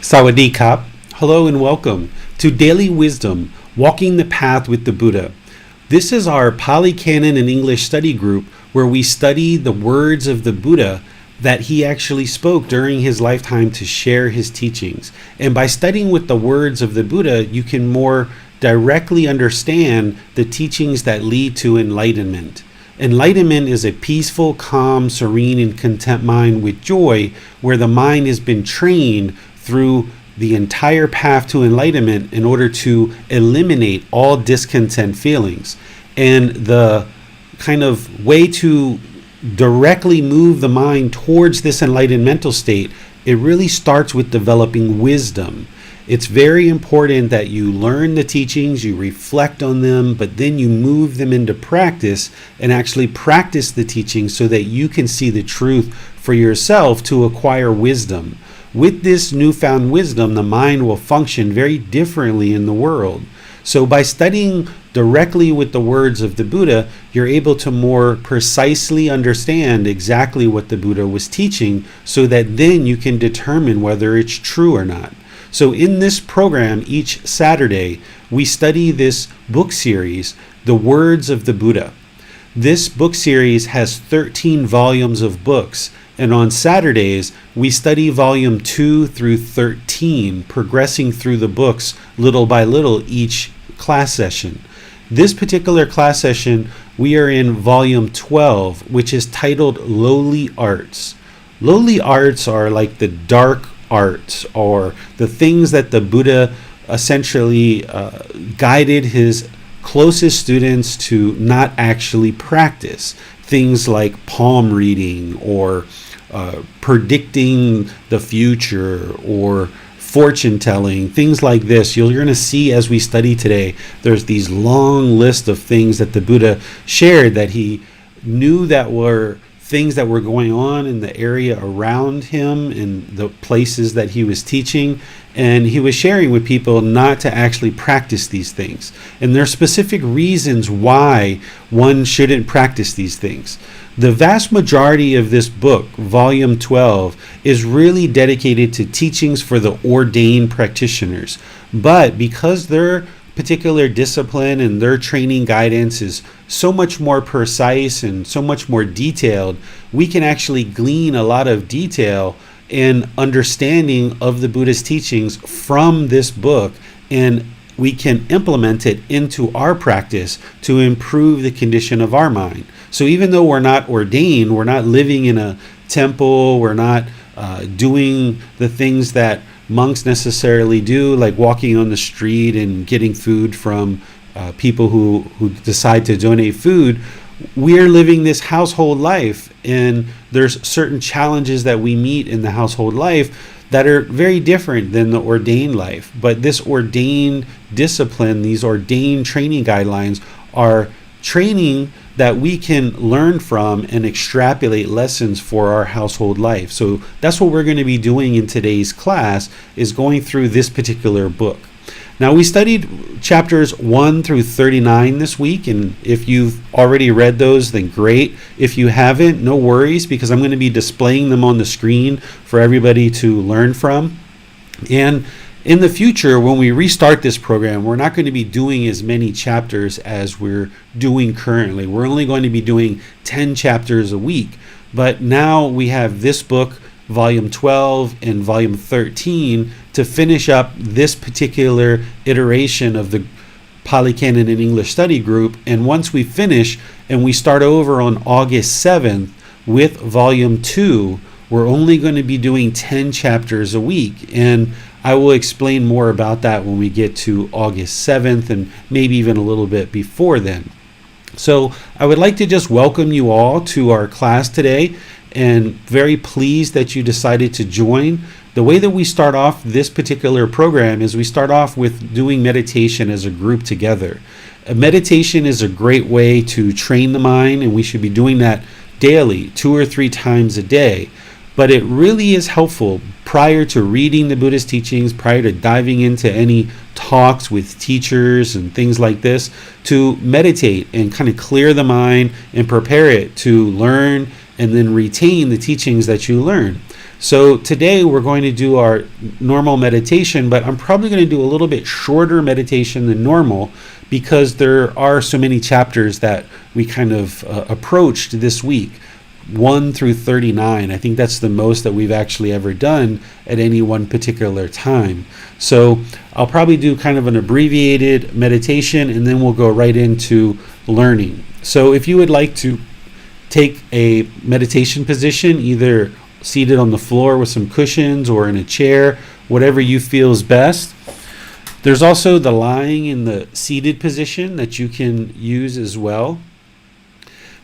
Sawadee Kap. Hello and welcome to Daily Wisdom, Walking the Path with the Buddha. This is our Pali Canon and English study group where we study the words of the Buddha that he actually spoke during his lifetime to share his teachings. And by studying with the words of the Buddha, you can more directly understand the teachings that lead to enlightenment. Enlightenment is a peaceful, calm, serene, and content mind with joy, where the mind has been trained through the entire path to enlightenment in order to eliminate all discontent feelings. And the kind of way to directly move the mind towards this enlightened mental state, it really starts with developing wisdom. It's very important that you learn the teachings, you reflect on them, but then you move them into practice and actually practice the teachings so that you can see the truth for yourself to acquire wisdom. With this newfound wisdom, the mind will function very differently in the world. So by studying directly with the words of the Buddha, you're able to more precisely understand exactly what the Buddha was teaching so that then you can determine whether it's true or not. So in this program, each Saturday, we study this book series, The Words of the Buddha. This book series has 13 volumes of books. And on Saturdays, we study volume 2 through 13, progressing through the books little by little each class session. This particular class session, we are in volume 12, which is titled Lowly Arts. Lowly arts are like the dark arts, or the things that the Buddha essentially guided his closest students to not actually practice. Things like palm reading or predicting the future or fortune telling, things like this. You're going to see as we study today, there's these long lists of things that the Buddha shared that he knew that were things that were going on in the area around him, in the places that he was teaching, and he was sharing with people not to actually practice these things. And there are specific reasons why one shouldn't practice these things. The vast majority of this book, volume 12, is really dedicated to teachings for the ordained practitioners. But because their particular discipline and their training guidance is so much more precise and so much more detailed, we can actually glean a lot of detail and understanding of the Buddha's teachings from this book, and we can implement it into our practice to improve the condition of our mind. So even though we're not ordained, we're not living in a temple, we're not doing the things that monks necessarily do, like walking on the street and getting food from people who decide to donate food, we are living this household life, and there's certain challenges that we meet in the household life that are very different than the ordained life. But this ordained discipline, these ordained training guidelines are training that we can learn from and extrapolate lessons for our household life. So that's what we're going to be doing in today's class, is going through this particular book. Now, we studied chapters 1 through 39 this week, and if you've already read those, then great. If you haven't, no worries, because I'm going to be displaying them on the screen for everybody to learn from. And in the future, when we restart this program, we're not going to be doing as many chapters as we're doing currently. We're only going to be doing 10 chapters a week. But now we have this book, volume 12 and volume 13, to finish up this particular iteration of the Pali Canon and English study group. And once we finish and we start over on August 7th with volume 2, we're only going to be doing 10 chapters a week. And I will explain more about that when we get to August 7th and maybe even a little bit before then. So I would like to just welcome you all to our class today, and very pleased that you decided to join. the way that we start off this particular program is we start off with doing meditation as a group together. Meditation is a great way to train the mind, and we should be doing that daily, 2 or 3 times a day. But it really is helpful prior to reading the Buddhist teachings, prior to diving into any talks with teachers and things like this, to meditate and kind of clear the mind and prepare it to learn and then retain the teachings that you learn. So today we're going to do our normal meditation, but I'm probably going to do a little bit shorter meditation than normal because there are so many chapters that we kind of approached this week, 1 through 39. I think that's the most that we've actually ever done at any one particular time. So I'll probably do kind of an abbreviated meditation, and then we'll go right into learning. So if you would like to take a meditation position, either seated on the floor with some cushions or in a chair, whatever you feel is best. There's also the lying in the seated position that you can use as well.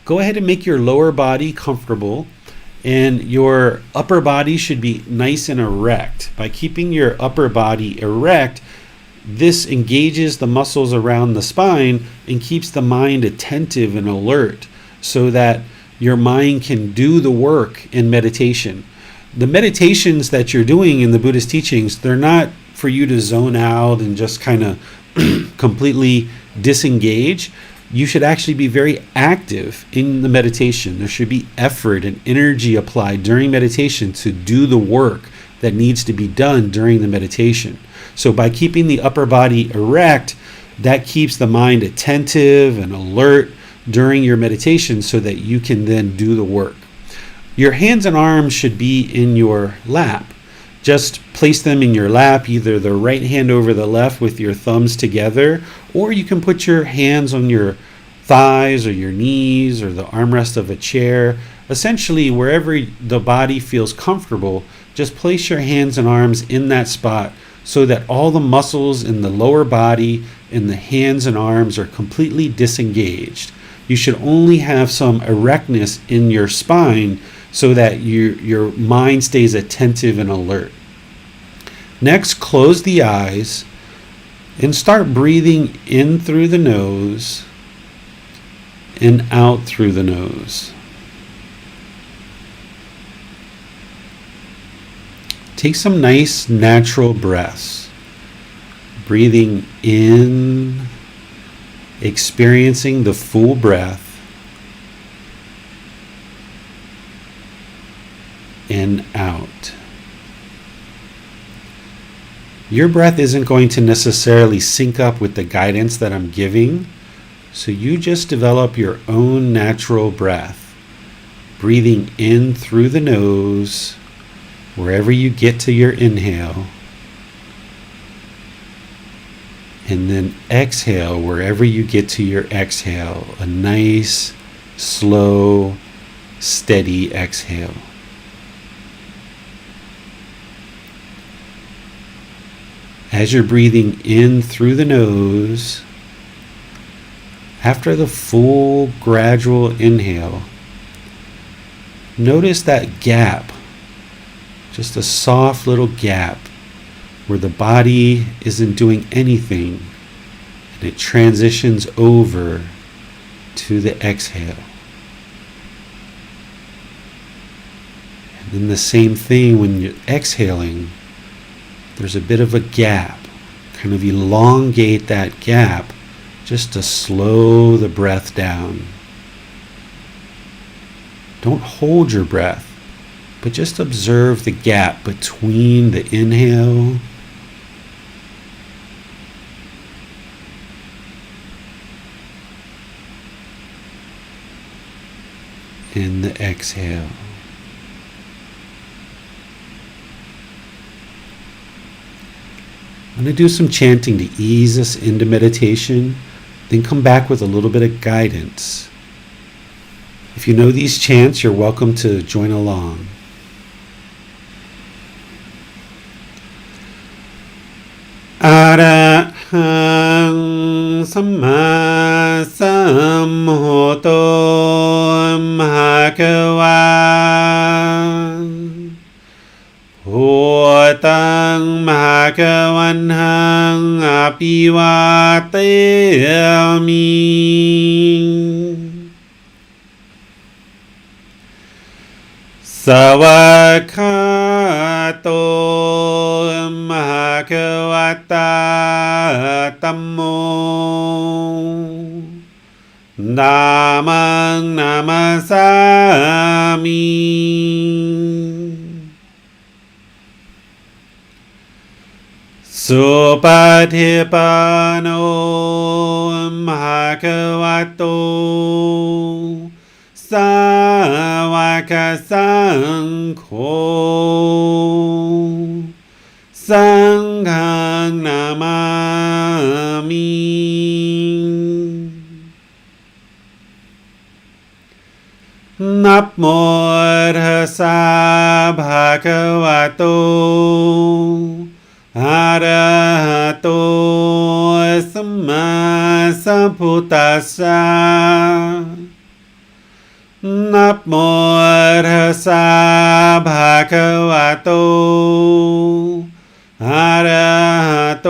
Go ahead and make your lower body comfortable, and your upper body should be nice and erect. By keeping your upper body erect, this engages the muscles around the spine and keeps the mind attentive and alert so that your mind can do the work in meditation. The meditations that you're doing in the Buddhist teachings, they're not for you to zone out and just kind of completely disengage. You should actually be very active in the meditation. There should be effort and energy applied during meditation to do the work that needs to be done during the meditation. So by keeping the upper body erect, that keeps the mind attentive and alert during your meditation so that you can then do the work. Your hands and arms should be in your lap. Just place them in your lap, either the right hand over the left with your thumbs together, or you can put your hands on your thighs or your knees or the armrest of a chair. Essentially, wherever the body feels comfortable, just place your hands and arms in that spot so that all the muscles in the lower body and the hands and arms are completely disengaged. You should only have some erectness in your spine so that your mind stays attentive and alert. Next, close the eyes and start breathing in through the nose and out through the nose. Take some nice natural breaths. Breathing in, experiencing the full breath, and out. Your breath isn't going to necessarily sync up with the guidance that I'm giving, so you just develop your own natural breath, breathing in through the nose wherever you get to your inhale, and then exhale wherever you get to your exhale. A nice, slow, steady exhale. As you're breathing in through the nose, after the full gradual inhale, notice that gap, just a soft little gap where the body isn't doing anything, and it transitions over to the exhale. And then the same thing when you're exhaling, there's a bit of a gap. Kind of elongate that gap just to slow the breath down. Don't hold your breath, but just observe the gap between the inhale and the exhale. I'm going to do some chanting to ease us into meditation, then come back with a little bit of guidance. If you know these chants, you're welcome to join along. Arahang Samma Sambuddho Bhagava วันหังอภิวาเตมิสวากขาโตมหะคะตาธัมโมนามังนามาสามิสุปฏิปันโนภะคะวะโตสาวกสังโฆสังฆังนามามินับโมตัสสะภะคะวะโตอะระหะโตสัมมาสัมพุทธัสสะนับโมตัสสะภะคะวะโตอะระหะโต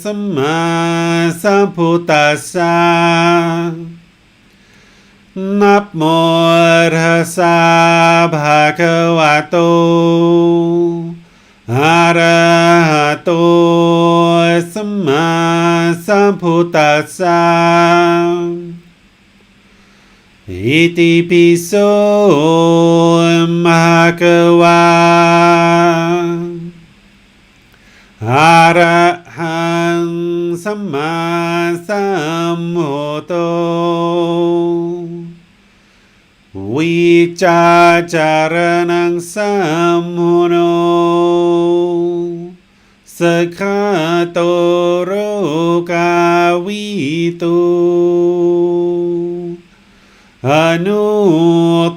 สัมมาสัมพุทธัสสะนับโมตัสสะภะคะวะโตอะระหะโตสัมมาสัมพุทธัสสะอิติปิโสภะคะวะอะระหังสัมมาสัมพุทโธวิจาจารณังสัมมุโนสกขาโตโรกาวิตุอนุ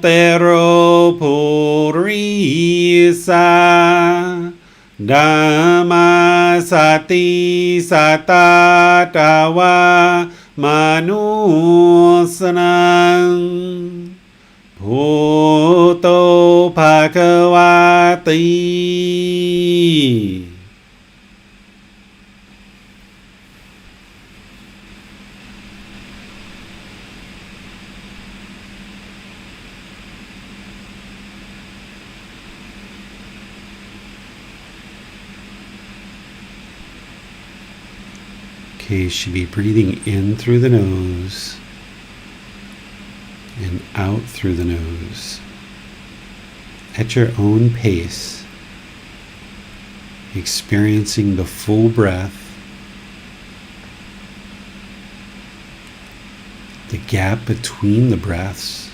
เตโรภูริสาธัมมาสติสัตตาตาวามนุสนังพุทโธภควาติ Okay, you should be breathing in through the nose and out through the nose at your own pace, experiencing the full breath, the gap between the breaths,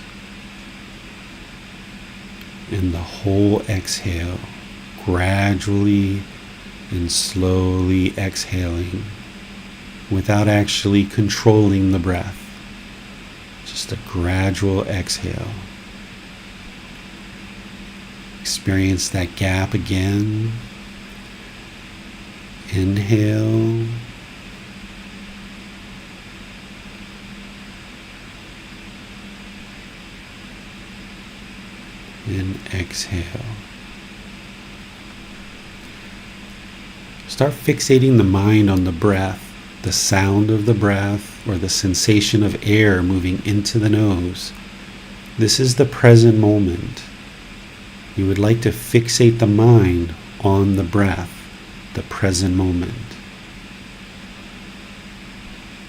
and the whole exhale, gradually and slowly exhaling without actually controlling the breath. Just a gradual exhale. Experience that gap again. Inhale. And exhale. Start fixating the mind on the breath, the sound of the breath, or the sensation of air moving into the nose. This is the present moment. You would like to fixate the mind on the breath, the present moment.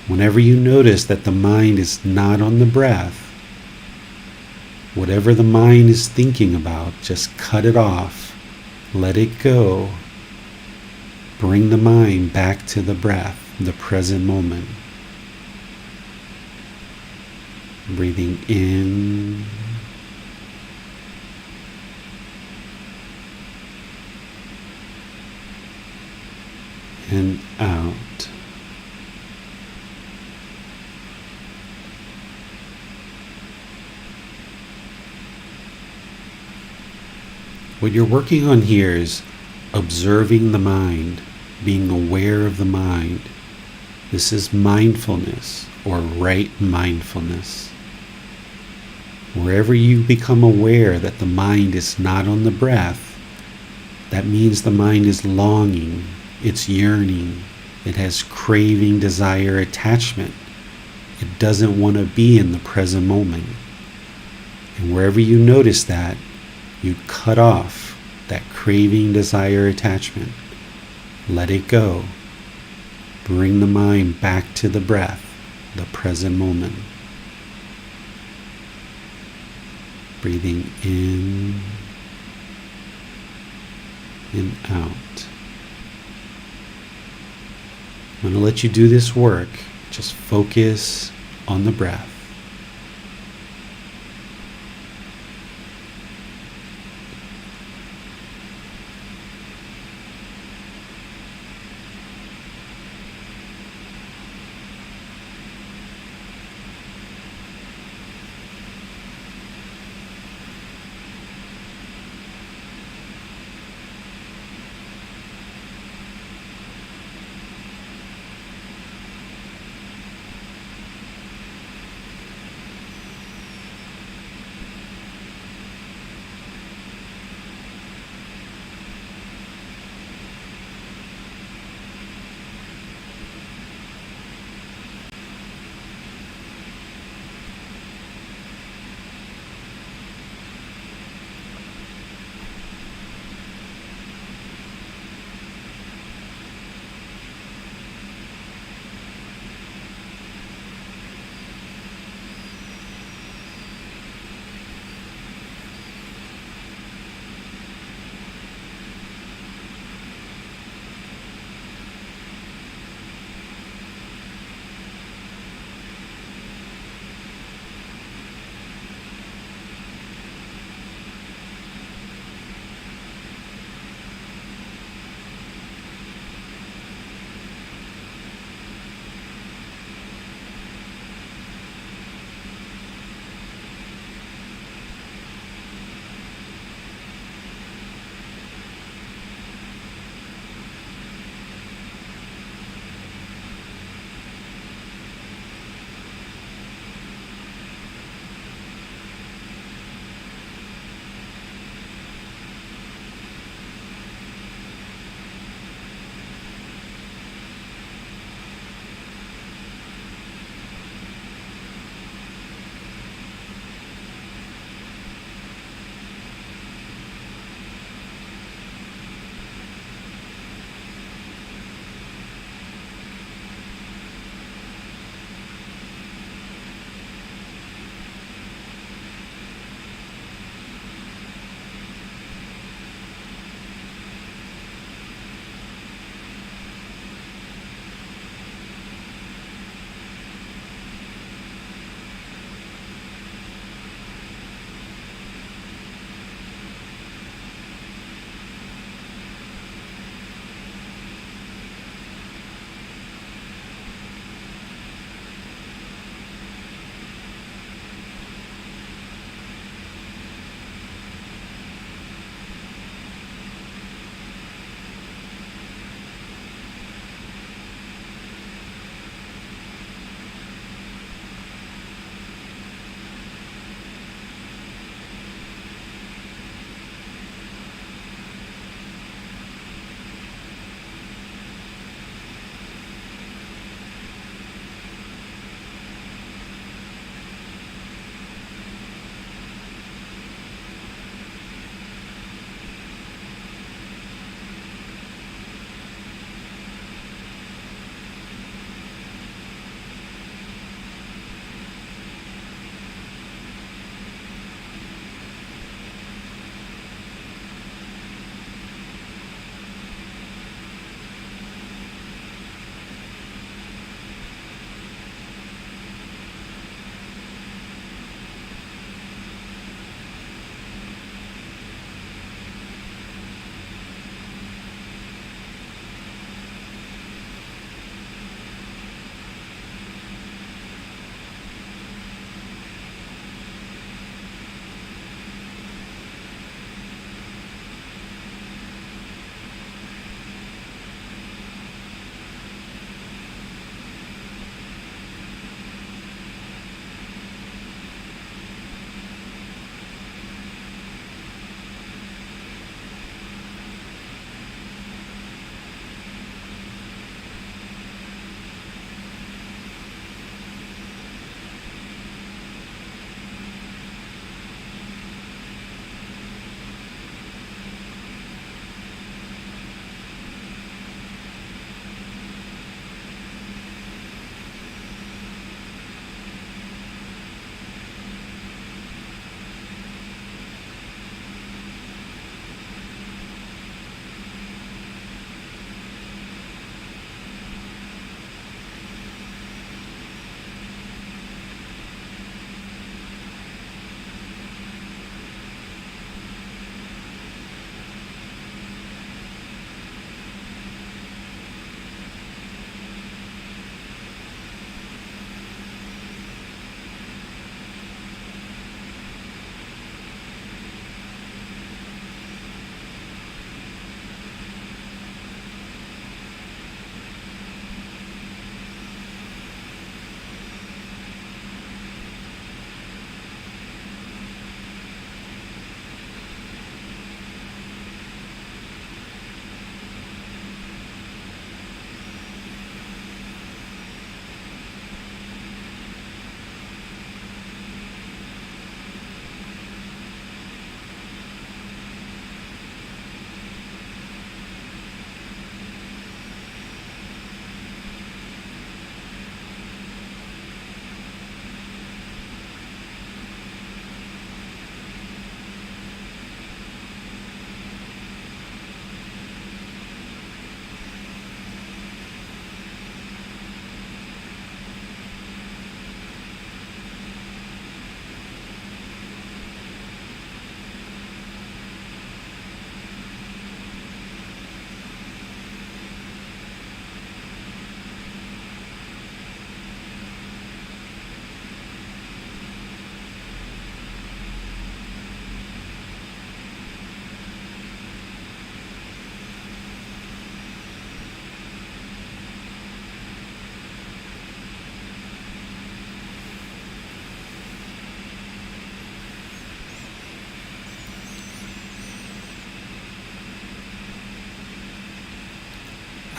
Whenever you notice that the mind is not on the breath, whatever the mind is thinking about, just cut it off, let it go. Bring the mind back to the breath, the present moment. Breathing in and out. What you're working on here is observing the mind, being aware of the mind. This is mindfulness, or right mindfulness. Wherever you become aware that the mind is not on the breath, That means the mind is longing, it's yearning, it has craving, desire, attachment. It doesn't want to be in the present moment. And wherever you notice that, you cut off that craving, desire, attachment. Let it go. Bring the mind back to the breath, the present moment. Breathing in and out. I'm going to let you do this work. Just focus on the breath.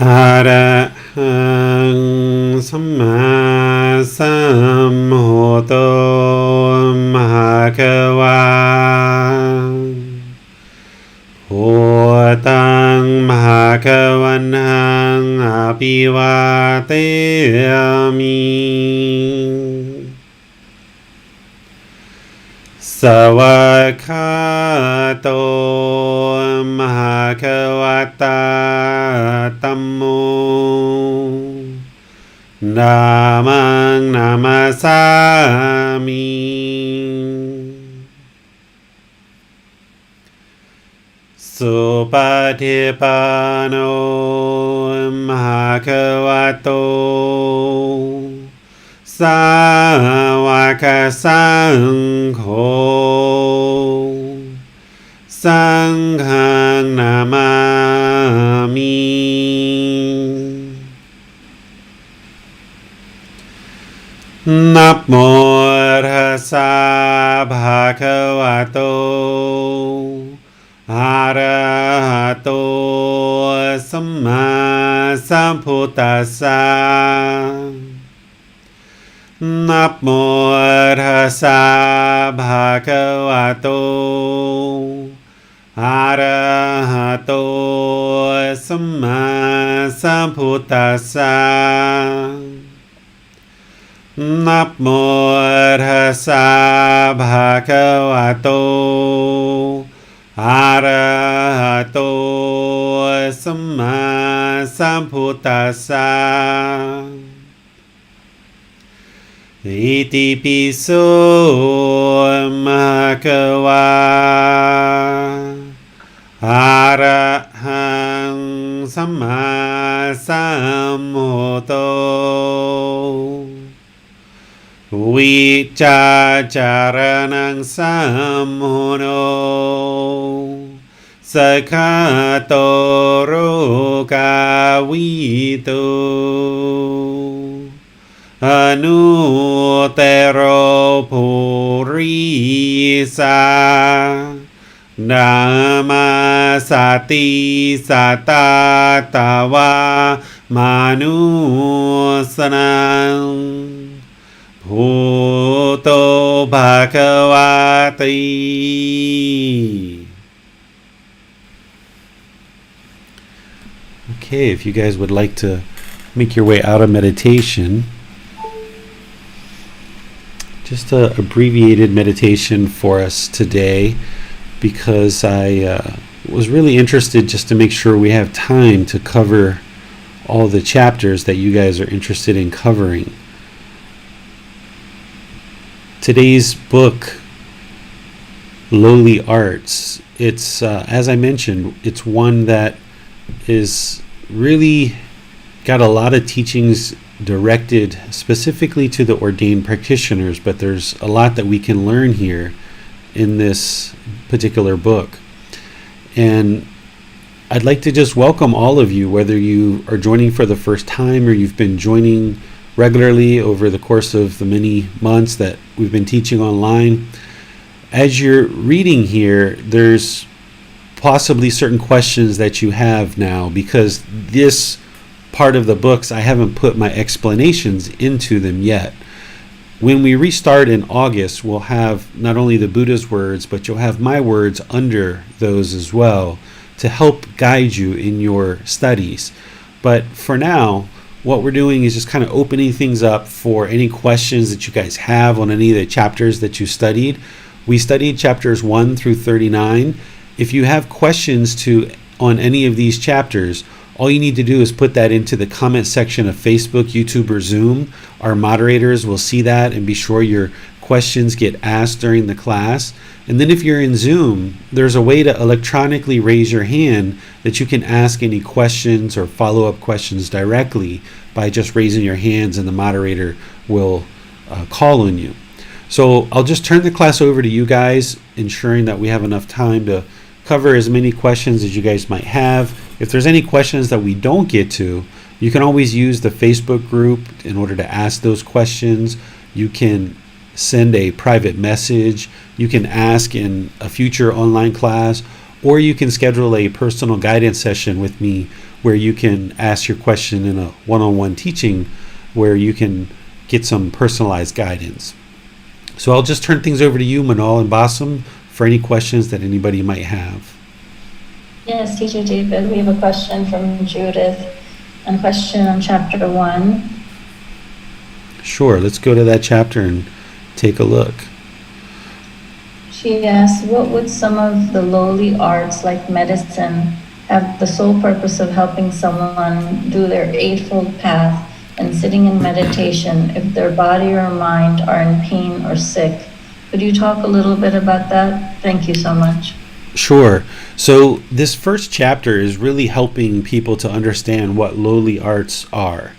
อะระหังสัมมาสัมพุทโธมหาควาพุทธังมหาควันหังอภิวาเทมิสวากขาโตมหาควตาธัมโมนามังนามาสามิสุปฏิปันโนมหาควโตสาวกสังโฆสังฆังนามามินะโมตัสสะภะคะวะโตอะระหะโตสัมมาสัมพุทธัสสะนะโมตัสสะภะคะวะโตอะระหะโตสัมมาสัมพุทธัสสะนะโมตัสสะภะคะวะโตอะระหะโตสัมมาสัมพุทธัสสะอิติปิโสภะคะวะอะระหังสัมมาสัมพุทโธวิจาจารณังสัมมุโนสัคคะโตโรกาวิโตอนุเตโรภูริสานามาสติสัตตาตาวามานุสนังพุทโธภควาติ Okay, if you guys would like to make your way out of meditation, just an abbreviated meditation for us today, because I was really interested just to make sure we have time to cover all the chapters that you guys are interested in covering. Today's book, Lowly Arts, it's as I mentioned, it's one that is really got a lot of teachings directed specifically to the ordained practitioners, but there's a lot that we can learn here in this particular book. And I'd like to just welcome all of you, whether you are joining for the first time or you've been joining regularly over the course of the many months that we've been teaching online. As you're reading here, there's possibly certain questions that you have now, because this part of the books, I haven't put my explanations into them yet. When we restart in August, we'll have not only the Buddha's words, but you'll have my words under those as well to help guide you in your studies. But for now, what we're doing is just kind of opening things up for any questions that you guys have on any of the chapters that you studied. We studied chapters 1 through 39. If you have questions on any of these chapters, all you need to do is put that into the comment section of Facebook, YouTube, or Zoom. Our moderators will see that and be sure your questions get asked during the class. And then if you're in Zoom, there's a way to electronically raise your hand that you can ask any questions or follow-up questions directly by just raising your hands, and the moderator will call on you. So I'll just turn the class over to you guys, ensuring that we have enough time to cover as many questions as you guys might have. If there's any questions that we don't get to, you can always use the Facebook group in order to ask those questions. You can send a private message. You can ask in a future online class, or you can schedule a personal guidance session with me where you can ask your question in a one-on-one teaching where you can get some personalized guidance. So I'll just turn things over to you, Manal and Basam, for any questions that anybody might have. Yes, Teacher David, we have a question from Judith, and a question on chapter 1. Sure, let's go to that chapter and take a look. She asks, what would some of the lowly arts like medicine have the sole purpose of helping someone do their eightfold path and sitting in meditation if their body or mind are in pain or sick? Could you talk a little bit about that? Thank you so much. Sure. So this first chapter is really helping people to understand what lowly arts are,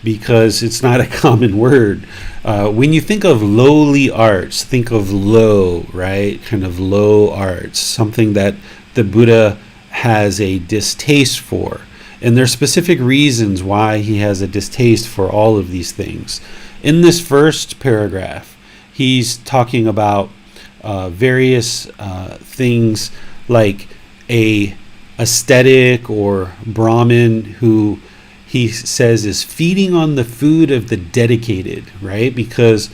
because it's not a common word. When you think of lowly arts, think of low, right? Kind of low arts, something that the Buddha has a distaste for. And there's specific reasons why he has a distaste for all of these things. In this first paragraph, he's talking about various things like a ascetic or Brahmin who he says is feeding on the food of the dedicated, right? Because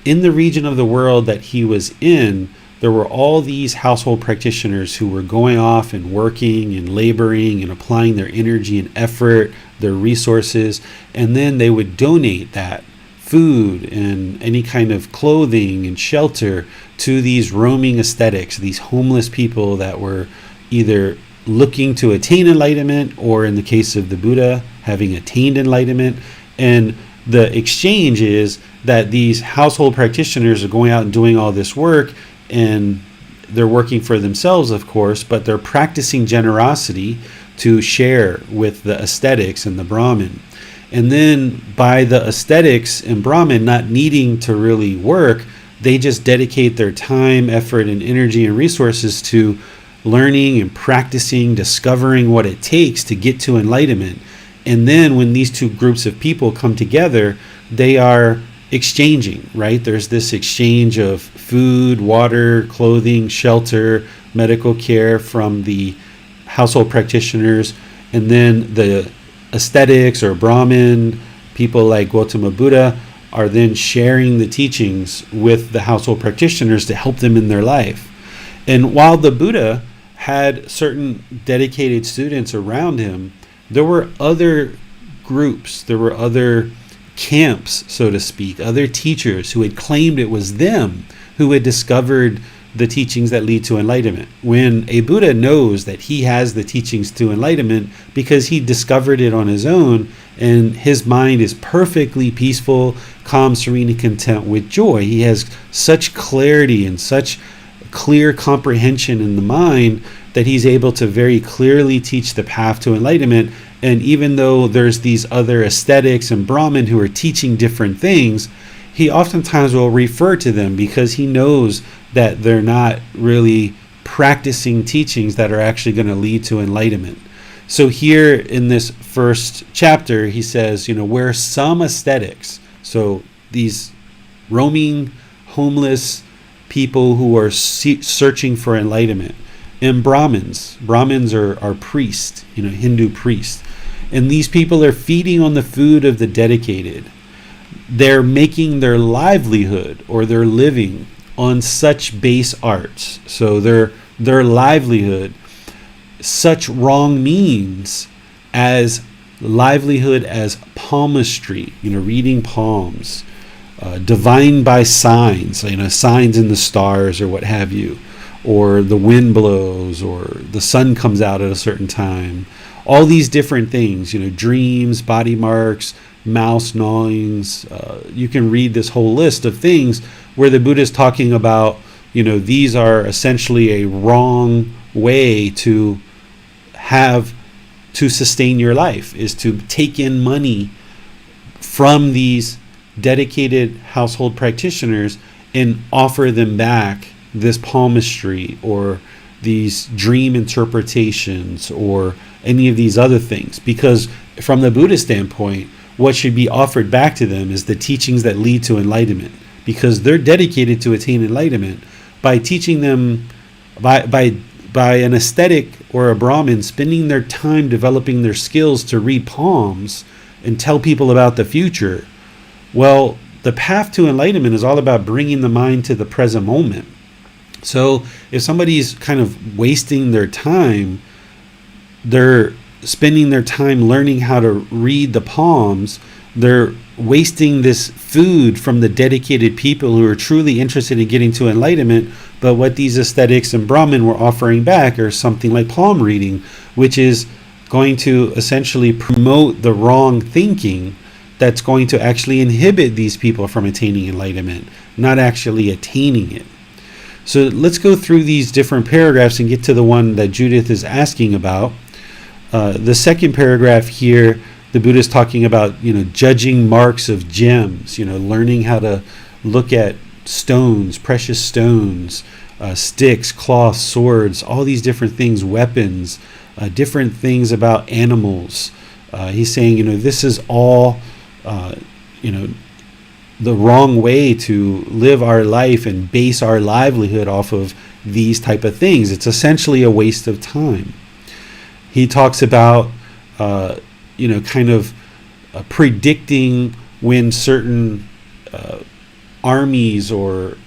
in the region of the world that he was in, there were all these household practitioners who were going off and working and laboring and applying their energy and effort, their resources, and then they would donate that food and any kind of clothing and shelter to these roaming ascetics, these homeless people that were either looking to attain enlightenment, or in the case of the Buddha, having attained enlightenment. And the exchange is that these household practitioners are going out and doing all this work, and they're working for themselves, of course, but they're practicing generosity to share with the ascetics and the Brahmin. And then by the ascetics and Brahmin not needing to really work, they just dedicate their time, effort, and energy and resources to learning and practicing, discovering what it takes to get to enlightenment. And then when these two groups of people come together, they are exchanging, right? There's this exchange of food, water, clothing, shelter, medical care from the household practitioners, and then the ascetics or Brahmin, people like Gotama Buddha, are then sharing the teachings with the household practitioners to help them in their life. And while the Buddha had certain dedicated students around him, there were other groups, there were other camps, so to speak, other teachers who had claimed it was them who had discovered the teachings that lead to enlightenment. When a Buddha knows that he has the teachings to enlightenment because he discovered it on his own, and his mind is perfectly peaceful, calm, serene, and content with joy. He has such clarity and such clear comprehension in the mind that he's able to very clearly teach the path to enlightenment. And even though there's these other ascetics and Brahmin who are teaching different things, he oftentimes will refer to them because he knows that they're not really practicing teachings that are actually going to lead to enlightenment. So here in this first chapter, he says, where some ascetics, so these roaming, homeless people who are searching for enlightenment, and Brahmins are priests, Hindu priests, and these people are feeding on the food of the dedicated. They're making their livelihood or their living on such base arts. So their livelihood, such wrong means as livelihood as palmistry, reading palms, divine by signs, signs in the stars or what have you, or the wind blows, or the sun comes out at a certain time. All these different things, dreams, body marks, mouse gnawings. You can read this whole list of things where the Buddha is talking about, these are essentially a wrong way to sustain your life, is to take in money from these dedicated household practitioners and offer them back this palmistry or these dream interpretations or any of these other things. Because from the Buddhist standpoint, what should be offered back to them is the teachings that lead to enlightenment, because they're dedicated to attain enlightenment by teaching them, by by an ascetic or a Brahmin spending their time developing their skills to read palms and tell people about the future. Well, the path to enlightenment is all about bringing the mind to the present moment. So if somebody's kind of wasting their time, they're spending their time learning how to read the palms, they're wasting this food from the dedicated people who are truly interested in getting to enlightenment. But what these aesthetics and Brahmin were offering back are something like palm reading, which is going to essentially promote the wrong thinking that's going to actually inhibit these people from attaining enlightenment, not actually attaining it. So let's go through these different paragraphs and get to the one that Judith is asking about. The second paragraph here, the Buddha is talking about, judging marks of gems, learning how to look at stones, precious stones, sticks, cloth, swords, all these different things, weapons, different things about animals. He's saying, this is all, the wrong way to live our life and base our livelihood off of these type of things. It's essentially a waste of time. He talks about, predicting when certain armies or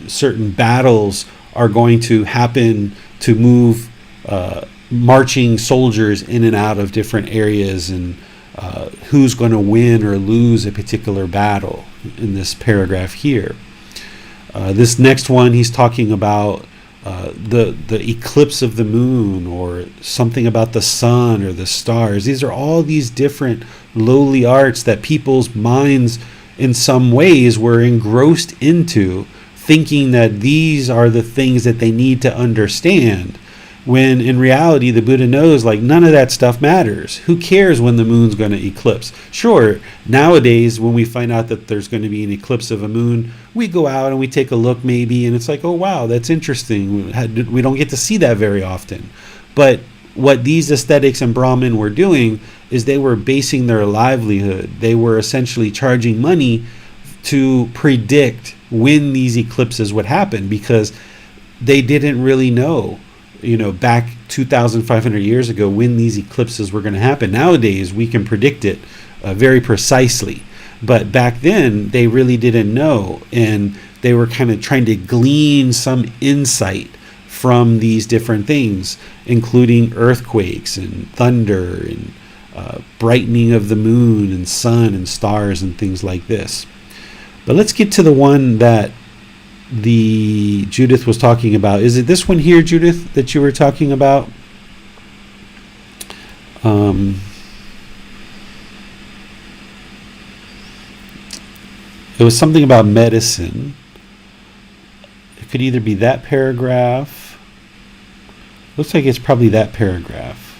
certain battles are going to happen to move marching soldiers in and out of different areas, and who's going to win or lose a particular battle in this paragraph here. This next one, he's talking about the eclipse of the moon, or something about the sun or the stars. These are all these different lowly arts that people's minds in some ways were engrossed into, thinking that these are the things that they need to understand, when in reality the Buddha knows, like, none of that stuff matters. Who cares when the moon's going to eclipse? Sure, nowadays when we find out that there's going to be an eclipse of a moon, we go out and we take a look maybe, and it's like, oh wow, that's interesting. We don't get to see that very often. But what these aesthetics and Brahmin were doing is they were basing their livelihood. They were essentially charging money to predict when these eclipses would happen, because they didn't really know, back 2,500 years ago, when these eclipses were going to happen. Nowadays, we can predict it very precisely. But back then, they really didn't know. And they were kind of trying to glean some insight from these different things, including earthquakes and thunder and brightening of the moon and sun and stars and things like this. But let's get to the one that the Judith was talking about. Is it this one here, Judith, that you were talking about? It was something about medicine. It could either be that paragraph. Looks like it's probably that paragraph.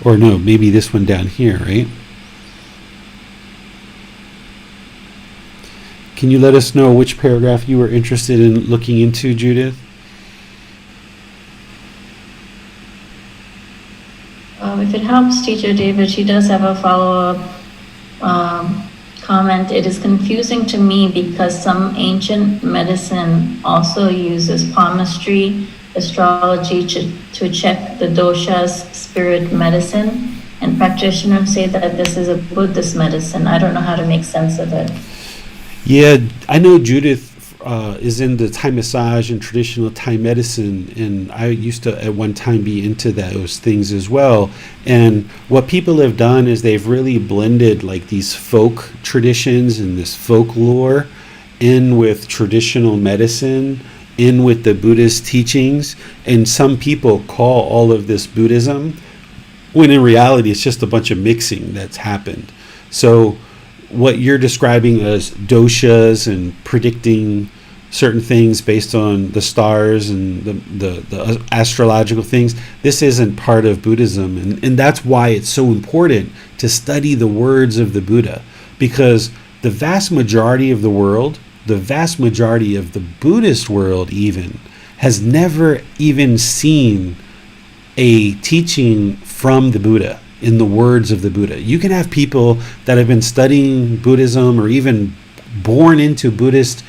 Or no, maybe this one down here, right? Can you let us know which paragraph you were interested in looking into, Judith? If it helps Teacher David, she does have a follow-up comment. It is confusing to me because some ancient medicine also uses palmistry, astrology to check the doshas, spirit medicine, and practitioners say that this is a Buddhist medicine. I don't know how to make sense of it. Yeah, I know Judith is in the Thai massage and traditional Thai medicine, and I used to at one time be into those things as well. And what people have done is they've really blended like these folk traditions and this folklore in with traditional medicine, in with the Buddhist teachings, and some people call all of this Buddhism, when in reality it's just a bunch of mixing that's happened. So what you're describing as doshas and predicting certain things based on the stars and the astrological things, this isn't part of Buddhism. And that's why it's so important to study the words of the Buddha, because the vast majority of the world, the vast majority of the Buddhist world even, has never even seen a teaching from the Buddha in the words of the Buddha. You can have people that have been studying Buddhism or even born into Buddhist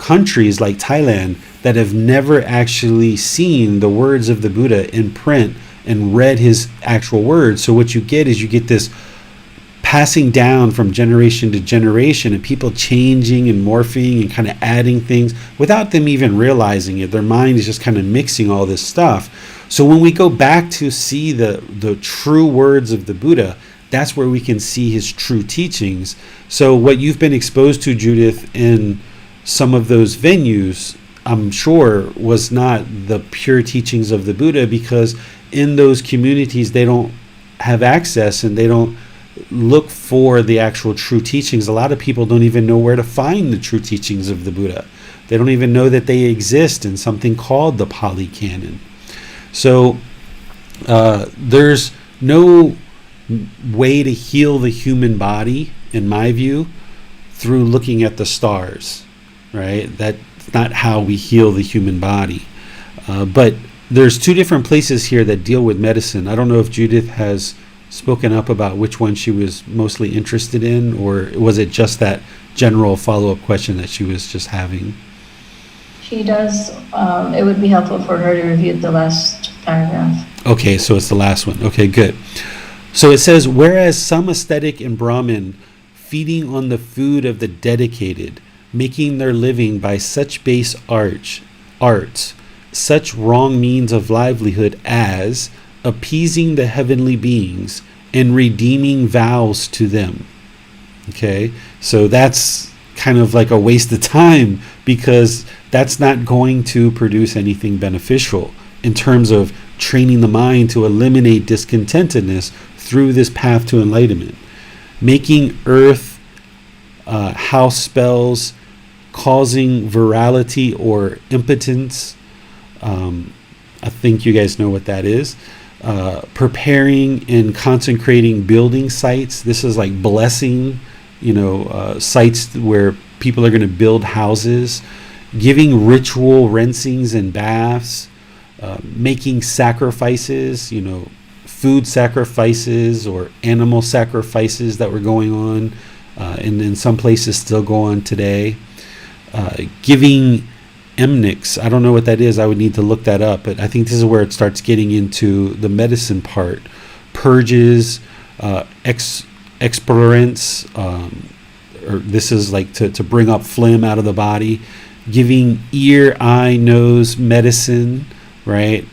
countries like Thailand that have never actually seen the words of the Buddha in print and read his actual words. So what you get is you get this passing down from generation to generation, and people changing and morphing and kind of adding things without them even realizing it. Their mind is just kind of mixing all this stuff. So when we go back to see the true words of the Buddha, that's where we can see his true teachings. So what you've been exposed to, Judith, in some of those venues, I'm sure was not the pure teachings of the Buddha, because in those communities they don't have access and they don't look for the actual true teachings. A lot of people don't even know where to find the true teachings of the Buddha. They don't even know that they exist in something called the Pali Canon. So there's no way to heal the human body, in my view, through looking at the stars, right? That's not how we heal the human body. But there's two different places here that deal with medicine. I don't know if Judith has spoken up about which one she was mostly interested in, or was it just that general follow-up question that she was just having? She does. It would be helpful for her to review the last paragraph. Okay, so it's the last one. Okay, good. So it says, whereas some ascetic and Brahmin, feeding on the food of the dedicated, making their living by such base arts, such wrong means of livelihood as appeasing the heavenly beings and redeeming vows to them. Okay, so that's kind of like a waste of time, because that's not going to produce anything beneficial in terms of training the mind to eliminate discontentedness through this path to enlightenment. Making earth house spells, causing virality or impotence. I think you guys know what that is. Preparing and consecrating building sites. This is like blessing, sites where people are going to build houses. Giving ritual rinsings and baths. Making sacrifices, food sacrifices or animal sacrifices that were going on, and in some places still go on today. Giving emnics. I don't know what that is. I would need to look that up, but I think this is where it starts getting into the medicine part. Purges, expurgants, or this is like to bring up phlegm out of the body. Giving ear, eye, nose medicine, right?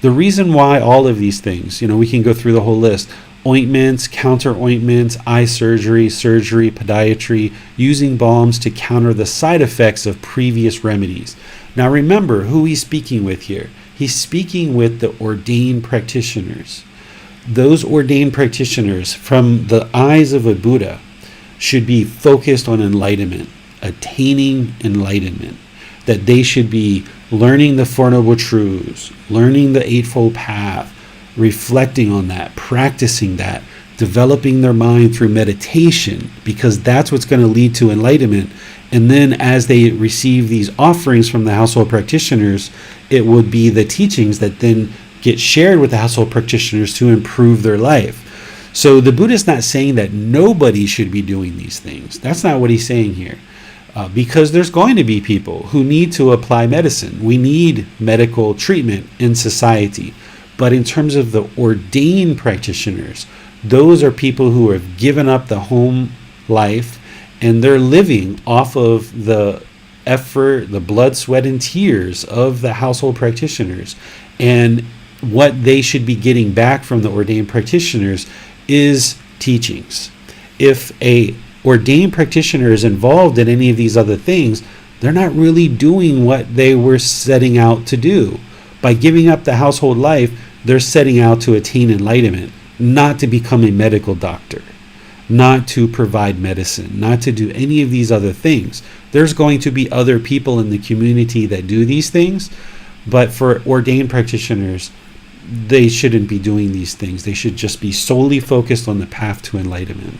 The reason why all of these things, we can go through the whole list. Ointments, counter ointments, eye surgery, podiatry, using balms to counter the side effects of previous remedies. Now remember who he's speaking with here. He's speaking with the ordained practitioners. Those ordained practitioners, from the eyes of a Buddha, should be focused on enlightenment, attaining enlightenment. That they should be learning the Four Noble Truths, learning the Eightfold Path, reflecting on that, practicing that, developing their mind through meditation, because that's what's going to lead to enlightenment. And then as they receive these offerings from the household practitioners, it would be the teachings that then get shared with the household practitioners to improve their life. So the Buddha is not saying that nobody should be doing these things. That's not what he's saying here. Because there's going to be people who need to apply medicine. We need medical treatment in society. But in terms of the ordained practitioners, those are people who have given up the home life and they're living off of the effort, the blood, sweat, and tears of the household practitioners. And what they should be getting back from the ordained practitioners is teachings. If a ordained practitioner is involved in any of these other things, they're not really doing what they were setting out to do. By giving up the household life, they're setting out to attain enlightenment, not to become a medical doctor, not to provide medicine, not to do any of these other things. There's going to be other people in the community that do these things, but for ordained practitioners, they shouldn't be doing these things. They should just be solely focused on the path to enlightenment.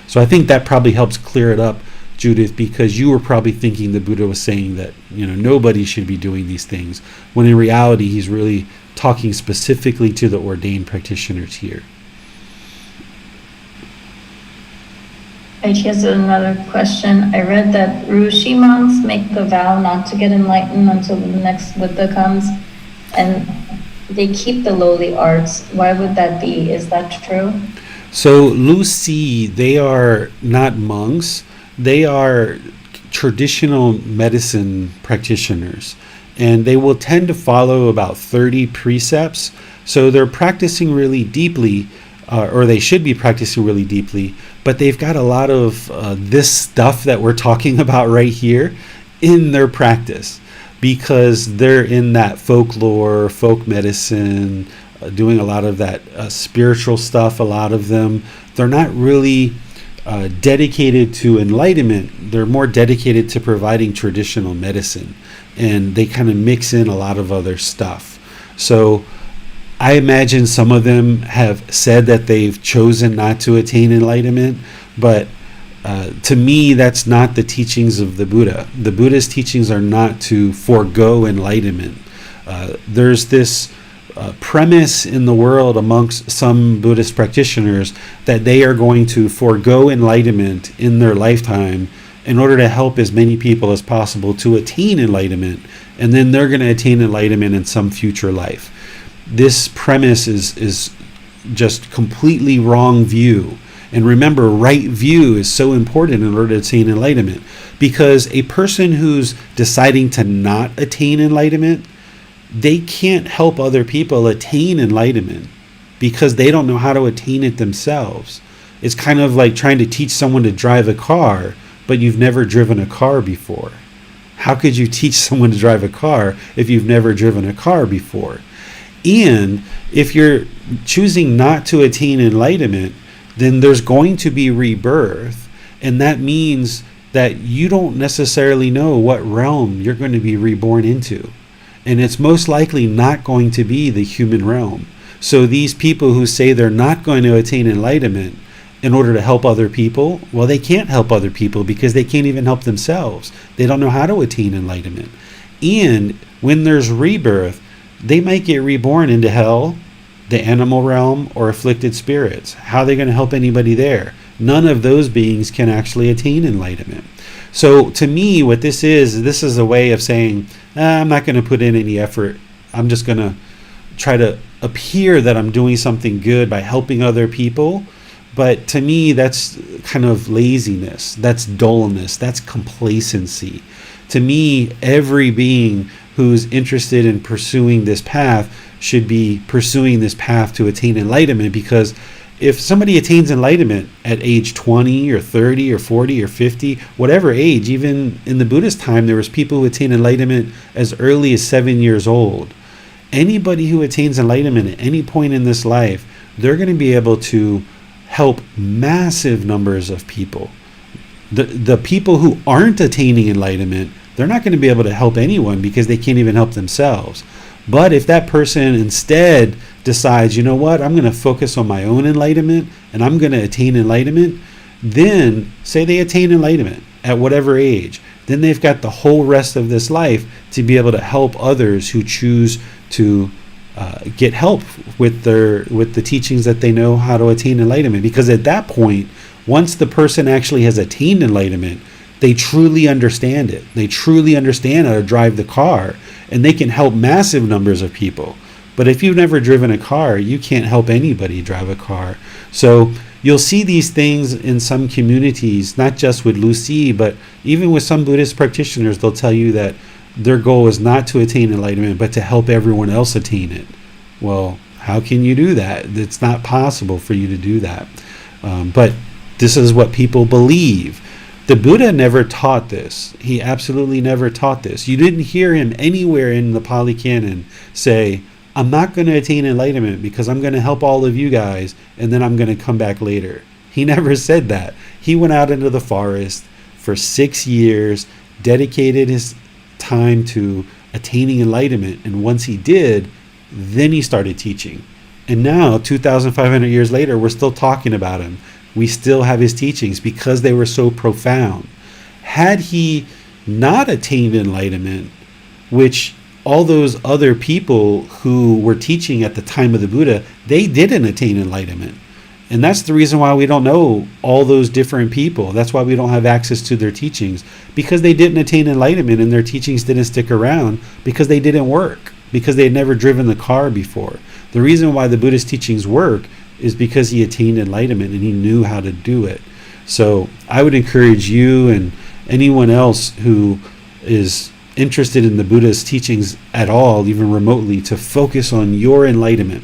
So I think that probably helps clear it up, Judith, because you were probably thinking the Buddha was saying that nobody should be doing these things, when in reality he's really talking specifically to the ordained practitioners here. Right, here's another question. I read that Rishi monks make a vow not to get enlightened until the next Buddha comes, and they keep the lowly arts. Why would that be? Is that true? So Lucy, they are not monks. They are traditional medicine practitioners, and they will tend to follow about 30 precepts. So they're practicing really deeply, or they should be practicing really deeply, but they've got a lot of this stuff that we're talking about right here in their practice because they're in that folklore, folk medicine, doing a lot of that spiritual stuff. A lot of them, they're not really dedicated to enlightenment. They're more dedicated to providing traditional medicine, and they kind of mix in a lot of other stuff. So I imagine some of them have said that they've chosen not to attain enlightenment, but to me, that's not the teachings of the Buddha. The Buddha's teachings are not to forego enlightenment. There's this premise in the world amongst some Buddhist practitioners that they are going to forego enlightenment in their lifetime in order to help as many people as possible to attain enlightenment, and then they're going to attain enlightenment in some future life. This premise is just completely wrong view. And remember, right view is so important in order to attain enlightenment, because a person who's deciding to not attain enlightenment, they can't help other people attain enlightenment because they don't know how to attain it themselves. It's kind of like trying to teach someone to drive a car, but you've never driven a car before. How could you teach someone to drive a car if you've never driven a car before? And if you're choosing not to attain enlightenment, then there's going to be rebirth. And that means that you don't necessarily know what realm you're going to be reborn into. And it's most likely not going to be the human realm. So these people who say they're not going to attain enlightenment in order to help other people, well, they can't help other people because they can't even help themselves. They don't know how to attain enlightenment. And when there's rebirth, they might get reborn into hell, the animal realm, or afflicted spirits. How are they going to help anybody there? None of those beings can actually attain enlightenment. So to me, what this is a way of saying, I'm not going to put in any effort. I'm just going to try to appear that I'm doing something good by helping other people. But to me, that's kind of laziness. That's dullness. That's complacency. To me, every being who's interested in pursuing this path should be pursuing this path to attain enlightenment, because if somebody attains enlightenment at age 20 or 30 or 40 or 50, whatever age, even in the Buddhist time, there was people who attained enlightenment as early as 7 years old. Anybody who attains enlightenment at any point in this life, they're going to be able to help massive numbers of people. The people who aren't attaining enlightenment, they're not going to be able to help anyone because they can't even help themselves. But if that person instead decides, you know what, I'm going to focus on my own enlightenment and I'm going to attain enlightenment, then say they attain enlightenment at whatever age, then they've got the whole rest of this life to be able to help others who choose to get help with the teachings that they know how to attain enlightenment. Because at that point, once the person actually has attained enlightenment, they truly understand it. They truly understand how to drive the car, and they can help massive numbers of people. But if you've never driven a car, you can't help anybody drive a car. So you'll see these things in some communities, not just with Lucy, but even with some Buddhist practitioners. They'll tell you that their goal is not to attain enlightenment, but to help everyone else attain it. Well, how can you do that? It's not possible for you to do that. But this is what people believe. The Buddha never taught this. He absolutely never taught this. You didn't hear him anywhere in the Pali Canon say, I'm not going to attain enlightenment because I'm going to help all of you guys and then I'm going to come back later. He never said that. He went out into the forest for 6 years, dedicated his time to attaining enlightenment, and once he did, then he started teaching. And now, 2,500 years later, we're still talking about him. We still have his teachings because they were so profound. Had he not attained enlightenment, which all those other people who were teaching at the time of the Buddha, they didn't attain enlightenment. And that's the reason why we don't know all those different people. That's why we don't have access to their teachings, because they didn't attain enlightenment and their teachings didn't stick around because they didn't work, because they had never driven the car before. The reason why the Buddha's teachings work is because he attained enlightenment and he knew how to do it. So I would encourage you and anyone else who is interested in the Buddha's teachings at all, even remotely, to focus on your enlightenment.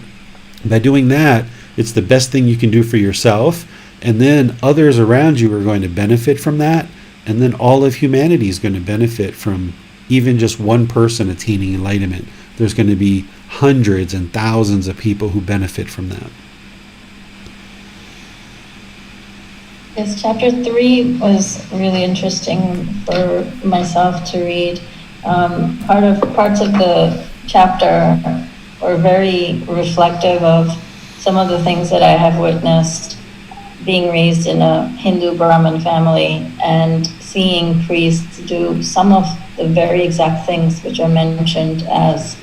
By doing that, it's the best thing you can do for yourself, and then others around you are going to benefit from that, and then all of humanity is going to benefit from even just one person attaining enlightenment. There's going to be hundreds and thousands of people who benefit from that. Yes, chapter 3 was really interesting for myself to read. Parts of the chapter were very reflective of some of the things that I have witnessed being raised in a Hindu Brahmin family and seeing priests do some of the very exact things which are mentioned as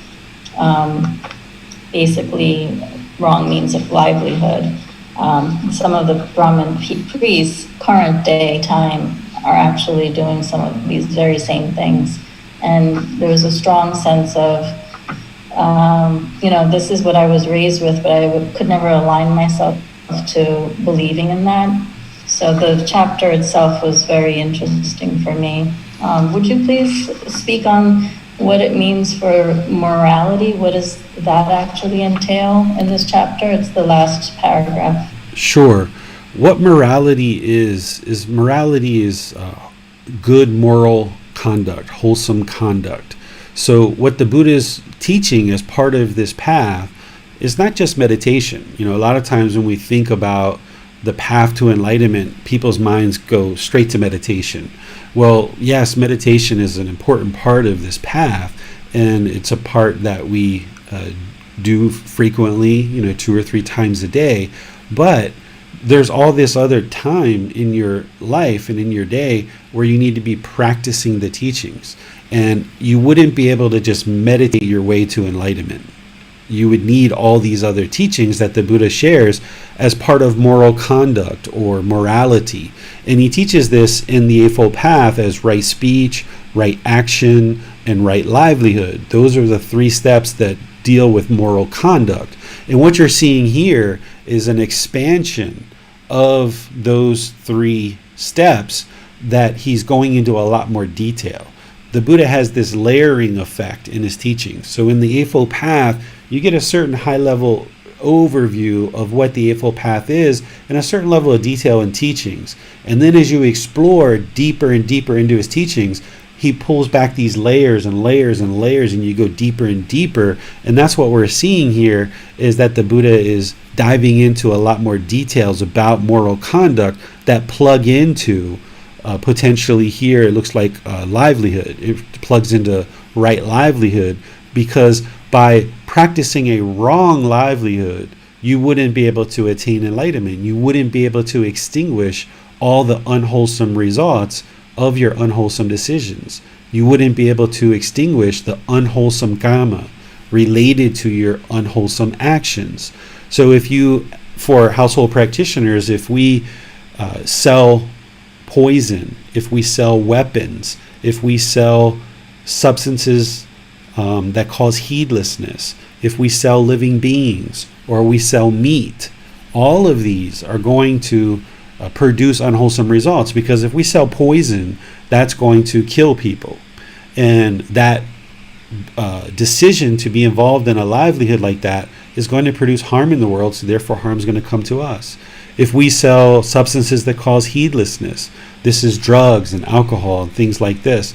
basically wrong means of livelihood. Some of the Brahmin priests, current day time, are actually doing some of these very same things. And there was a strong sense of, this is what I was raised with, but I could never align myself to believing in that. So the chapter itself was very interesting for me. Would you please speak on what it means for morality? What does that actually entail in this chapter? It's the last paragraph. Sure. What morality is good moral conduct, wholesome conduct. So what the Buddha is teaching as part of this path is not just meditation. A lot of times when we think about the path to enlightenment, people's minds go straight to meditation. Well, yes, meditation is an important part of this path, and it's a part that we do frequently, 2 or 3 times a day. But there's all this other time in your life and in your day where you need to be practicing the teachings. And you wouldn't be able to just meditate your way to enlightenment. You would need all these other teachings that the Buddha shares as part of moral conduct or morality. And he teaches this in the Eightfold Path as right speech, right action, and right livelihood. Those are the 3 steps that deal with moral conduct. And what you're seeing here is an expansion of those 3 steps that he's going into a lot more detail. The Buddha has this layering effect in his teachings. So in the Eightfold Path, you get a certain high-level overview of what the Eightfold Path is and a certain level of detail in teachings. And then as you explore deeper and deeper into his teachings, he pulls back these layers and layers and layers, and you go deeper and deeper. And that's what we're seeing here, is that the Buddha is diving into a lot more details about moral conduct that plug into potentially here, it looks like livelihood. It plugs into right livelihood, because by practicing a wrong livelihood, you wouldn't be able to attain enlightenment. You wouldn't be able to extinguish all the unwholesome results of your unwholesome decisions. You wouldn't be able to extinguish the unwholesome karma related to your unwholesome actions. So if you, for household practitioners, if we sell poison, if we sell weapons, if we sell substances that cause heedlessness, if we sell living beings, or we sell meat, all of these are going to produce unwholesome results, because if we sell poison, that's going to kill people. And that decision to be involved in a livelihood like that is going to produce harm in the world, so therefore harm is going to come to us. If we sell substances that cause heedlessness, this is drugs and alcohol and things like this,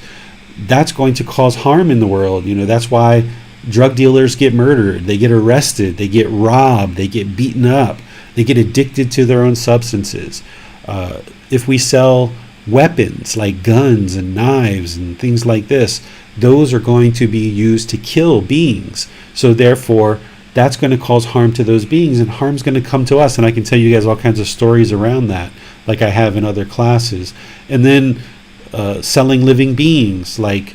that's going to cause harm in the world. That's why drug dealers get murdered, they get arrested, they get robbed, they get beaten up, they get addicted to their own substances. If we sell weapons like guns and knives and things like this, those are going to be used to kill beings. So therefore, that's going to cause harm to those beings, and harm's going to come to us. And I can tell you guys all kinds of stories around that, like I have in other classes. And then selling living beings, like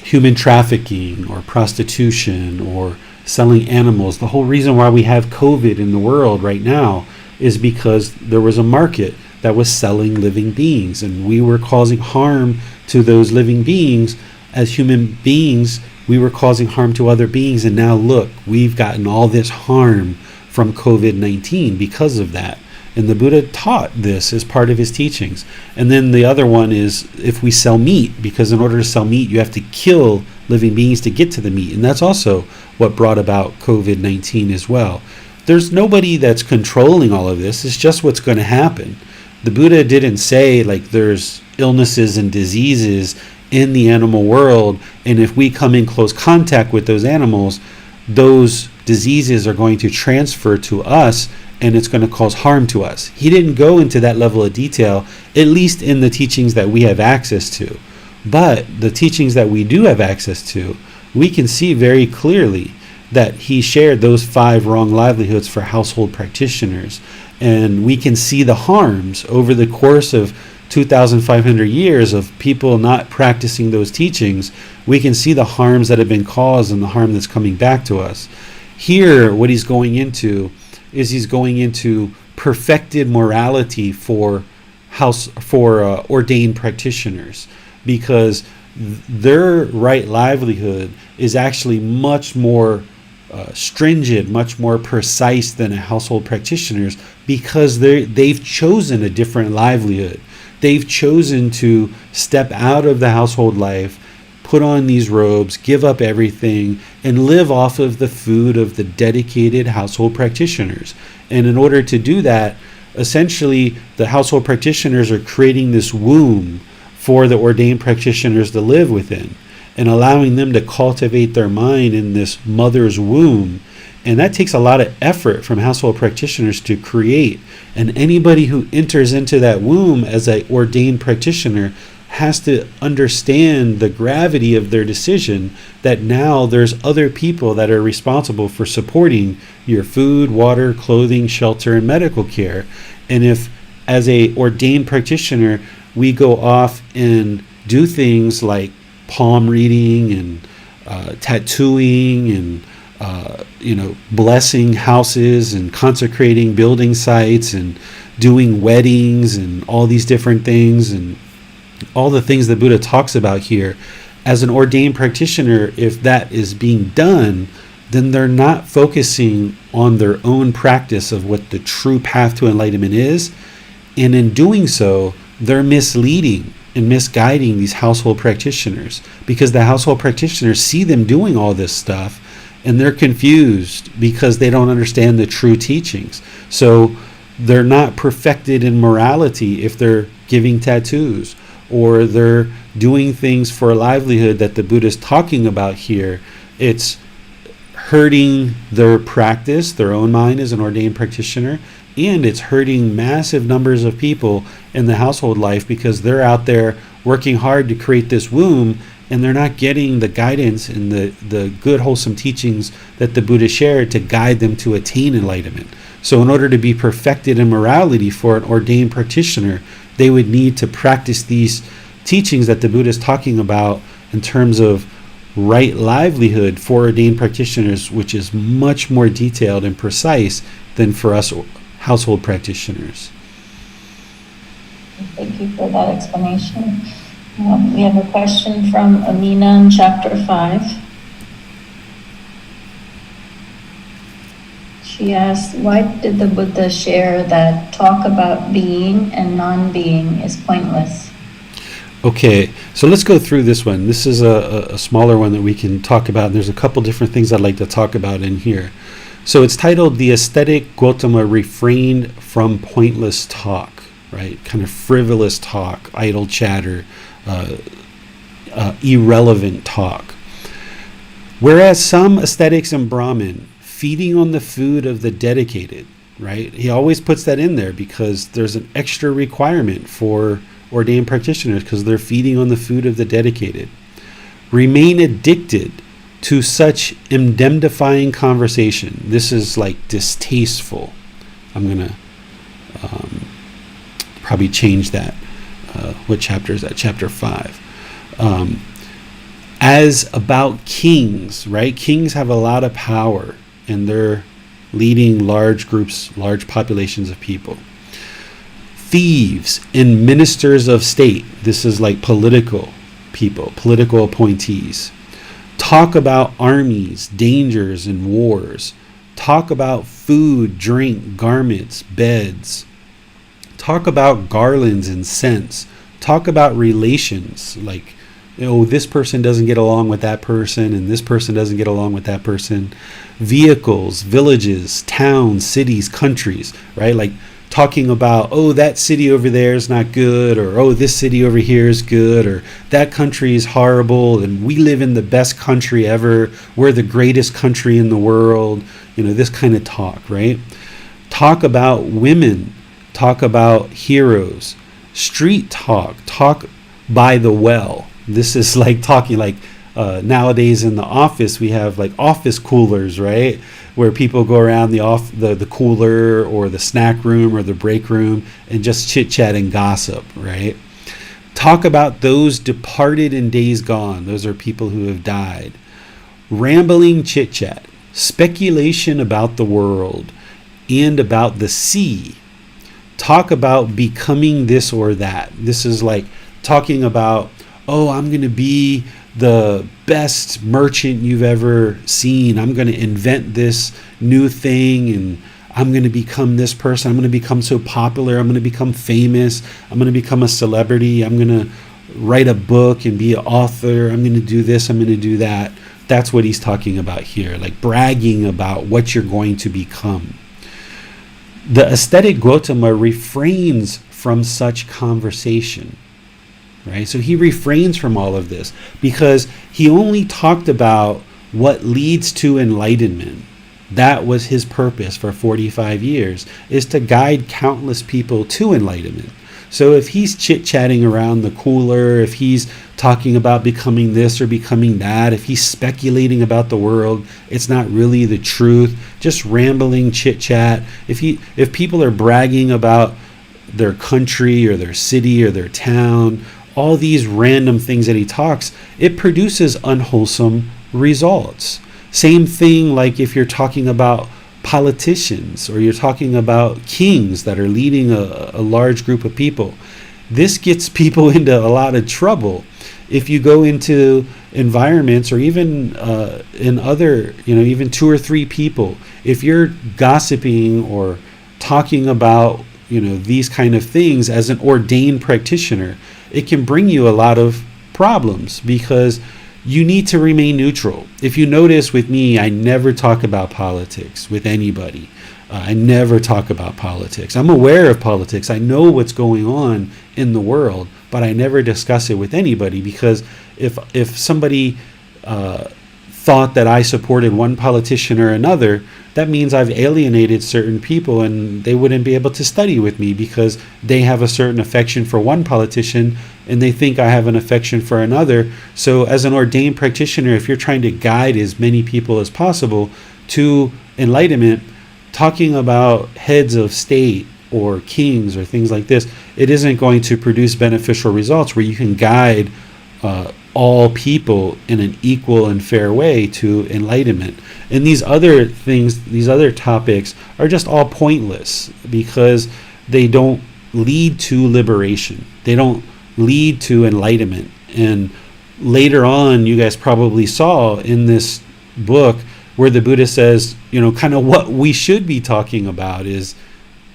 human trafficking or prostitution or selling animals. The whole reason why we have COVID in the world right now is because there was a market that was selling living beings, and we were causing harm to those living beings. As human beings, we were causing harm to other beings, and now look, we've gotten all this harm from COVID-19 because of that. And the Buddha taught this as part of his teachings. And then the other one is if we sell meat, because in order to sell meat, you have to kill living beings to get to the meat. And that's also what brought about COVID-19 as well. There's nobody that's controlling all of this. It's just what's going to happen. The Buddha didn't say like there's illnesses and diseases in the animal world, and if we come in close contact with those animals, those diseases are going to transfer to us and it's going to cause harm to us. He didn't go into that level of detail, at least in the teachings that we have access to. But the teachings that we do have access to, we can see very clearly that he shared those 5 wrong livelihoods for household practitioners. And we can see the harms over the course of 2,500 years of people not practicing those teachings. We can see the harms that have been caused and the harm that's coming back to us. Here, what he's going into is he's going into perfected morality for ordained practitioners, because their right livelihood is actually much more stringent, much more precise than a household practitioner's, because they've chosen a different livelihood. They've chosen to step out of the household life, put on these robes, give up everything, and live off of the food of the dedicated household practitioners. And in order to do that, essentially the household practitioners are creating this womb for the ordained practitioners to live within, and allowing them to cultivate their mind in this mother's womb. And that takes a lot of effort from household practitioners to create. And anybody who enters into that womb as an ordained practitioner has to understand the gravity of their decision, that now there's other people that are responsible for supporting your food, water, clothing, shelter, and medical care. And if, as a ordained practitioner, we go off and do things like palm reading and tattooing and blessing houses and consecrating building sites and doing weddings and all these different things and all the things that Buddha talks about here, as an ordained practitioner, if that is being done, then they're not focusing on their own practice of what the true path to enlightenment is. And in doing so, they're misleading and misguiding these household practitioners, because the household practitioners see them doing all this stuff and they're confused because they don't understand the true teachings. So they're not perfected in morality if they're giving tattoos or they're doing things for a livelihood that the Buddha is talking about here. It's hurting their practice, their own mind as an ordained practitioner, and it's hurting massive numbers of people in the household life, because they're out there working hard to create this womb and they're not getting the guidance and the good wholesome teachings that the Buddha shared to guide them to attain enlightenment. So in order to be perfected in morality for an ordained practitioner, they would need to practice these teachings that the Buddha is talking about in terms of right livelihood for ordained practitioners, which is much more detailed and precise than for us household practitioners. Thank you for that explanation. We have a question from Amina in chapter 5. She asks, why did the Buddha share that talk about being and non-being is pointless? Okay, so let's go through this one. This is a smaller one that we can talk about. There's a couple different things I'd like to talk about in here. So it's titled, The Aesthetic Gotama Refrained from Pointless Talk, right? Kind of frivolous talk, idle chatter, irrelevant talk. Whereas some ascetics and Brahmin, feeding on the food of the dedicated, right? He always puts that in there because there's an extra requirement for ordained practitioners because they're feeding on the food of the dedicated. Remain addicted to such indemnifying conversation. This is like distasteful. I'm going to probably change that. What chapter is that? Chapter 5. As about kings, right? Kings have a lot of power and they're leading large groups, large populations of people. Thieves and ministers of state. This is like political people, political appointees. Talk about armies, dangers, and wars. Talk about food, drink, garments, beds. Talk about garlands and scents. Talk about relations, like, this person doesn't get along with that person, and this person doesn't get along with that person. Vehicles, villages, towns, cities, countries, right? Like talking about, that city over there is not good, or this city over here is good, or that country is horrible, and we live in the best country ever. We're the greatest country in the world. This kind of talk, right? Talk about women. Talk about heroes. Street talk. Talk by the well. This is like talking like nowadays in the office, we have like office coolers, right? Where people go around the cooler or the snack room or the break room and just chit chat and gossip, right? Talk about those departed in days gone. Those are people who have died. Rambling chit chat, speculation about the world and about the sea. Talk about becoming this or that. This is like talking about, I'm going to be the best merchant you've ever seen. I'm going to invent this new thing and I'm going to become this person. I'm going to become so popular. I'm going to become famous. I'm going to become a celebrity. I'm going to write a book and be an author. I'm going to do this. I'm going to do that. That's what he's talking about here, like bragging about what you're going to become. The ascetic Gotama refrains from such conversation. Right? So he refrains from all of this because he only talked about what leads to enlightenment. That was his purpose for 45 years, is to guide countless people to enlightenment. So if he's chit-chatting around the cooler, if he's talking about becoming this or becoming that, if he's speculating about the world, it's not really the truth, just rambling chit-chat. If people are bragging about their country or their city or their town, all these random things that he talks, it produces unwholesome results. Same thing like if you're talking about politicians or you're talking about kings that are leading a large group of people. This gets people into a lot of trouble. If you go into environments or even in other, even 2 or 3 people, if you're gossiping or talking about, these kind of things as an ordained practitioner, it can bring you a lot of problems because you need to remain neutral. If you notice with me, I never talk about politics with anybody. I never talk about politics. I'm aware of politics. I know what's going on in the world, but I never discuss it with anybody because if somebody thought that I supported one politician or another, that means I've alienated certain people and they wouldn't be able to study with me because they have a certain affection for one politician and they think I have an affection for another. So as an ordained practitioner, if you're trying to guide as many people as possible to enlightenment, talking about heads of state or kings or things like this, it isn't going to produce beneficial results where you can guide all people in an equal and fair way to enlightenment. And these other things, these other topics are just all pointless because they don't lead to liberation. They don't lead to enlightenment. And later on, you guys probably saw in this book where the Buddha says, kind of what we should be talking about is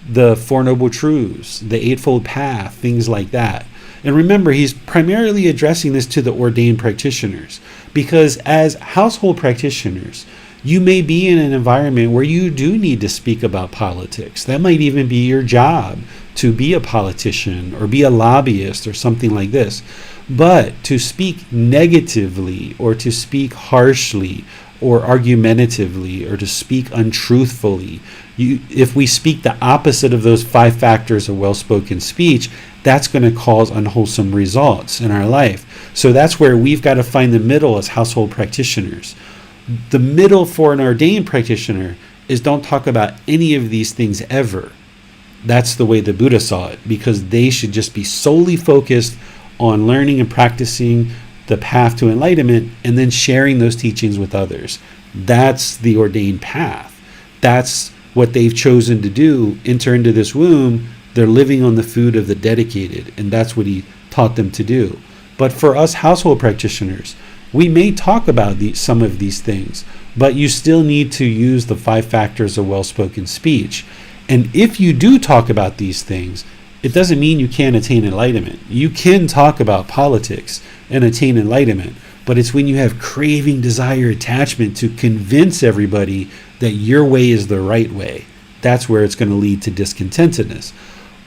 the Four Noble Truths, the Eightfold Path, things like that. And remember, he's primarily addressing this to the ordained practitioners because as household practitioners, you may be in an environment where you do need to speak about politics. That might even be your job to be a politician or be a lobbyist or something like this. But to speak negatively or to speak harshly or argumentatively or to speak untruthfully, if we speak the opposite of those 5 factors of well-spoken speech, that's going to cause unwholesome results in our life. So that's where we've got to find the middle as household practitioners. The middle for an ordained practitioner is don't talk about any of these things ever. That's the way the Buddha saw it, because they should just be solely focused on learning and practicing the path to enlightenment and then sharing those teachings with others. That's the ordained path. That's what they've chosen to do. Enter into this womb. They're living on the food of the dedicated, and that's what he taught them to do. But for us household practitioners, we may talk about some of these things, but you still need to use the 5 factors of well-spoken speech. And if you do talk about these things, it doesn't mean you can't attain enlightenment. You can talk about politics and attain enlightenment, but it's when you have craving, desire, attachment to convince everybody that your way is the right way. That's where it's going to lead to discontentedness.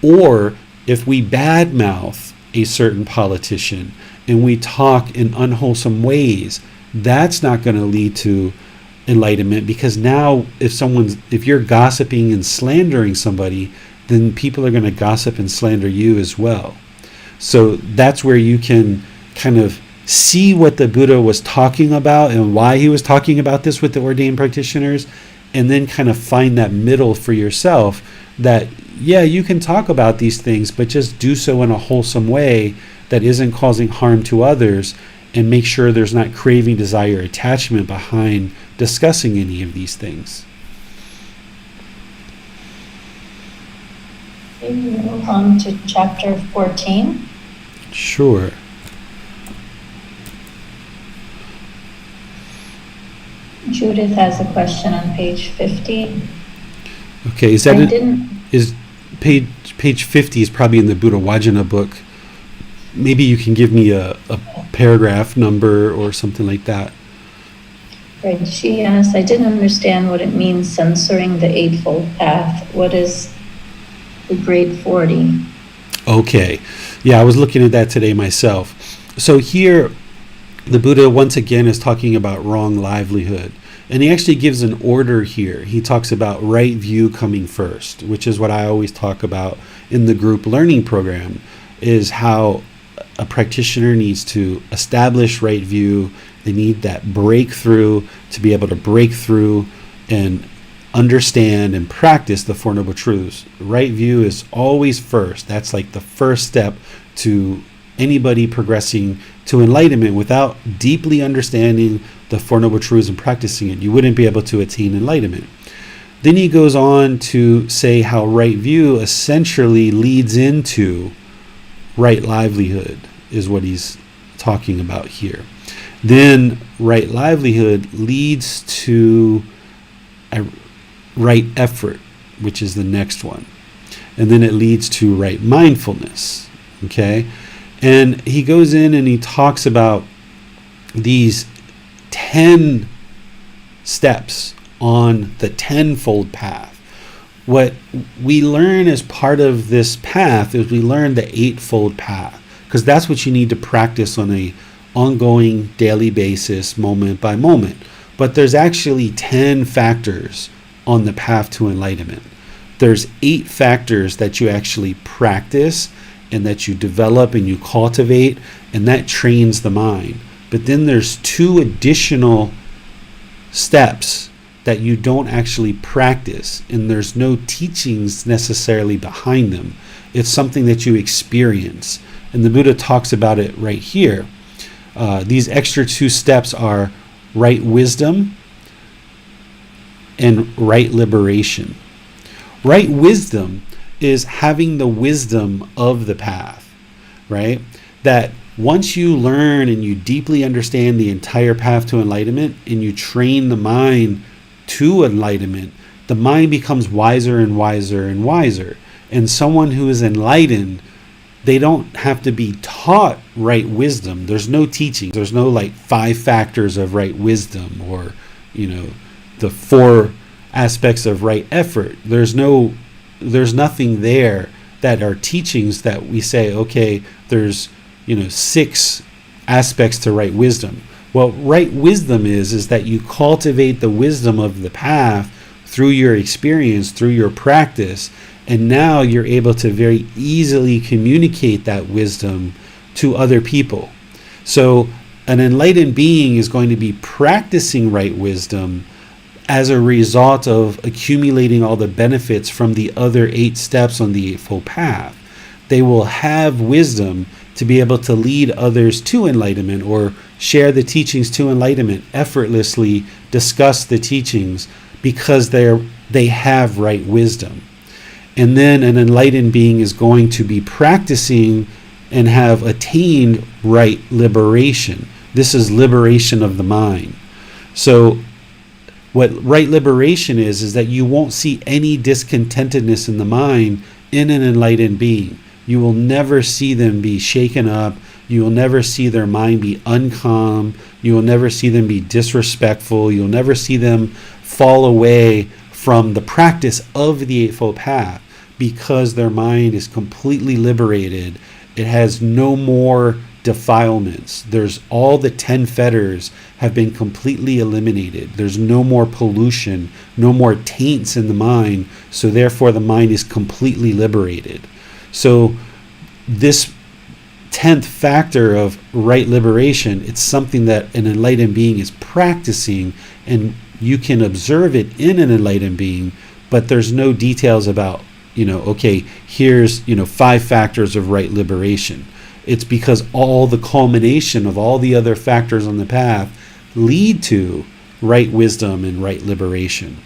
Or if we badmouth a certain politician and we talk in unwholesome ways, that's not going to lead to enlightenment, because now if you're gossiping and slandering somebody, then people are going to gossip and slander you as well. So that's where you can kind of see what the Buddha was talking about and why he was talking about this with the ordained practitioners, and then kind of find that middle for yourself that, yeah, you can talk about these things, but just do so in a wholesome way that isn't causing harm to others, and make sure there's not craving, desire, attachment behind discussing any of these things. Okay, we move on to chapter 14. Sure. Judith has a question on page 50. Okay, is page 50 is probably in the Buddha Vajana book. Maybe you can give me a paragraph number or something like that. Right, she asked, I didn't understand what it means censoring the Eightfold Path. What is the grade 40? Okay, yeah, I was looking at that today myself. So here, the Buddha once again is talking about wrong livelihood. And he actually gives an order here. He talks about right view coming first, which is what I always talk about in the group learning program, is how a practitioner needs to establish right view. They need that breakthrough to be able to break through and understand and practice the Four Noble Truths. Right view is always first. That's like the first step to anybody progressing to enlightenment. Without deeply understanding the Four Noble Truths and practicing it, you wouldn't be able to attain enlightenment. Then he goes on to say how right view essentially leads into right livelihood, is what he's talking about here. Then right livelihood leads to a right effort, which is the next one. And then it leads to right mindfulness. Okay? And he goes in and he talks about these 10 steps on the tenfold path. What we learn as part of this path is we learn the eightfold path, because that's what you need to practice on a ongoing daily basis, moment by moment. But there's actually 10 factors on the path to enlightenment. There's 8 factors that you actually practice and that you develop and you cultivate, and that trains the mind. But then there's 2 additional steps that you don't actually practice, and there's no teachings necessarily behind them. It's something that you experience. And the Buddha talks about it right here. These extra 2 steps are right wisdom and right liberation. Right wisdom is having the wisdom of the path, right? That once you learn and you deeply understand the entire path to enlightenment and you train the mind to enlightenment, the mind becomes wiser and wiser and wiser. And someone who is enlightened, they don't have to be taught right wisdom. There's no teaching. There's no like 5 factors of right wisdom, or, the 4 aspects of right effort. There's nothing there that are teachings that we say, okay, there's 6 aspects to right wisdom. Well, right wisdom is that you cultivate the wisdom of the path through your experience, through your practice, and now you're able to very easily communicate that wisdom to other people. So an enlightened being is going to be practicing right wisdom as a result of accumulating all the benefits from the other 8 steps on the Eightfold Path. They will have wisdom to be able to lead others to enlightenment or share the teachings to enlightenment, effortlessly discuss the teachings because they have right wisdom. And then an enlightened being is going to be practicing and have attained right liberation. This is liberation of the mind. So what right liberation is that you won't see any discontentedness in the mind in an enlightened being. You will never see them be shaken up. You will never see their mind be uncalm. You will never see them be disrespectful. You'll never see them fall away from the practice of the Eightfold Path because their mind is completely liberated. It has no more defilements. There's all the 10 fetters have been completely eliminated. There's no more pollution, no more taints in the mind. So therefore the mind is completely liberated. So this 10th factor of right liberation, it's something that an enlightened being is practicing, and you can observe it in an enlightened being, but there's no details about, okay, here's, 5 factors of right liberation. It's because all the culmination of all the other factors on the path lead to right wisdom and right liberation.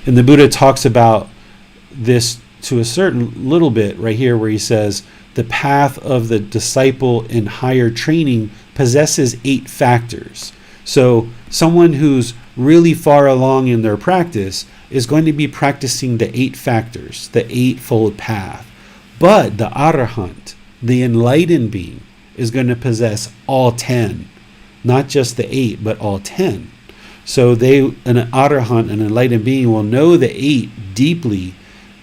And the Buddha talks about this to a certain little bit right here where he says, the path of the disciple in higher training possesses 8 factors. So someone who's really far along in their practice is going to be practicing the 8 factors, the Eightfold Path. But the Arahant, the enlightened being, is going to possess all 10, not just the 8, but all 10. So an Arahant, an enlightened being, will know the 8 deeply,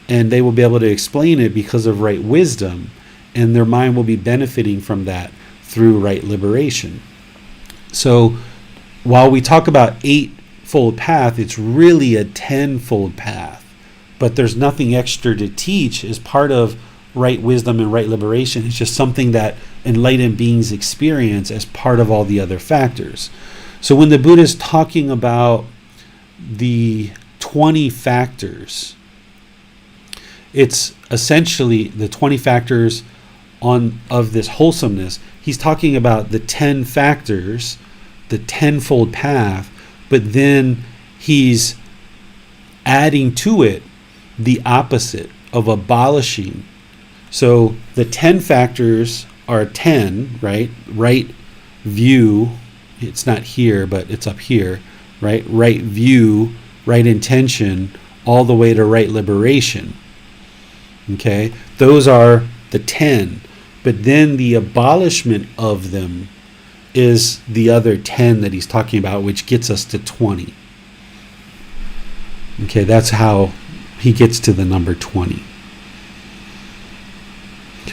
and they will be able to explain it because of right wisdom, and their mind will be benefiting from that through right liberation. So while we talk about Eightfold Path, it's really a 10-fold path, but there's nothing extra to teach as part of right wisdom and right liberation. It's just something that enlightened beings experience as part of all the other factors. So when the Buddha is talking about the 20 factors, it's essentially the 20 factors of this wholesomeness. He's talking about the 10 factors, the 10-fold path, but then he's adding to it the opposite of abolishing. So the 10 factors are 10, right? Right view, it's not here, but it's up here, right? Right view, right intention, all the way to right liberation. Okay? Those are the 10. But then the abolishment of them is the other 10 that he's talking about, which gets us to 20. Okay, that's how he gets to the number 20.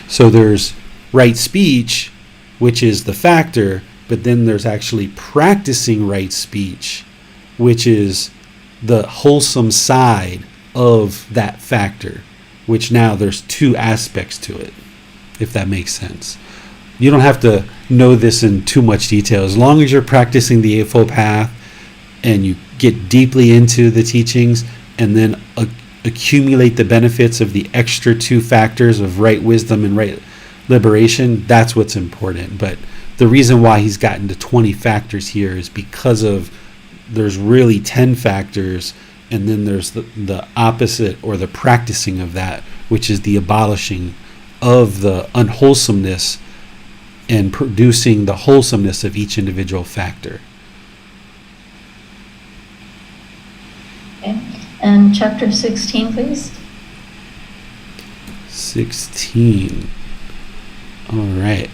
So there's right speech, which is the factor, but then there's actually practicing right speech, which is the wholesome side of that factor, which now there's 2 aspects to it, if that makes sense. You don't have to know this in too much detail. As long as you're practicing the Eightfold Path and you get deeply into the teachings and then accumulate the benefits of the extra 2 factors of right wisdom and right liberation, that's what's important. But the reason why he's gotten to 20 factors here is because of there's really 10 factors, and then there's the opposite or the practicing of that, which is the abolishing of the unwholesomeness and producing the wholesomeness of each individual factor. Okay. And chapter 16, please. 16. All right.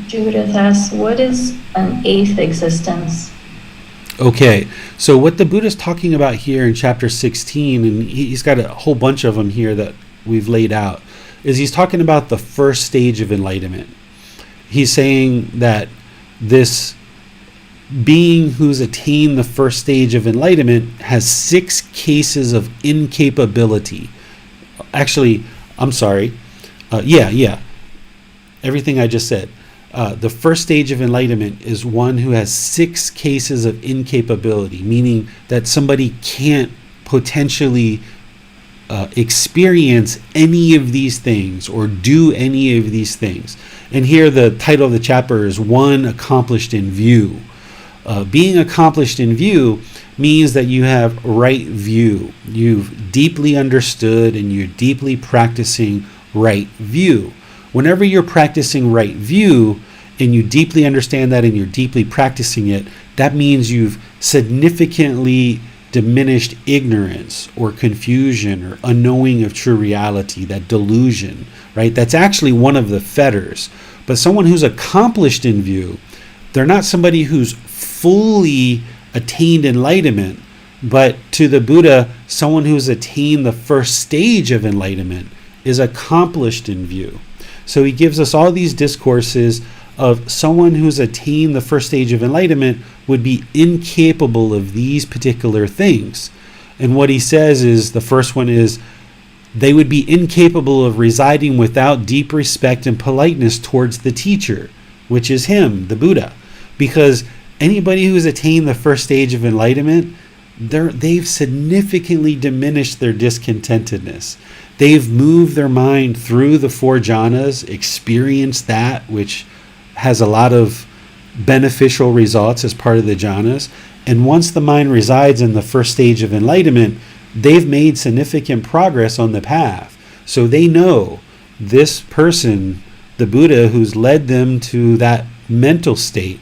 Judith asks, what is an 8th existence? Okay, so what the Buddha's talking about here in chapter 16, and he's got a whole bunch of them here that we've laid out, is he's talking about the first stage of enlightenment. He's saying that this being who's attained the first stage of enlightenment has 6 cases of incapability. Actually, I'm sorry. Everything I just said. The first stage of enlightenment is one who has 6 cases of incapability, meaning that somebody can't potentially experience any of these things or do any of these things. And here the title of the chapter is One Accomplished in View. Being accomplished in view means that you have right view. You've deeply understood and you're deeply practicing right view. Whenever you're practicing right view and you deeply understand that and you're deeply practicing it, that means you've significantly diminished ignorance or confusion or unknowing of true reality, that delusion, right? That's actually one of the fetters. But someone who's accomplished in view, they're not somebody who's fully attained enlightenment, but to the Buddha, someone who's attained the first stage of enlightenment is accomplished in view. So he gives us all these discourses of someone who's attained the first stage of enlightenment would be incapable of these particular things. And what he says is, the first one is, they would be incapable of residing without deep respect and politeness towards the teacher, which is him, the Buddha. Because anybody who's attained the first stage of enlightenment, they've significantly diminished their discontentedness. They've moved their mind through the four jhanas, experienced that, which has a lot of beneficial results as part of the jhanas. And once the mind resides in the first stage of enlightenment, they've made significant progress on the path. So they know this person, the Buddha, who's led them to that mental state,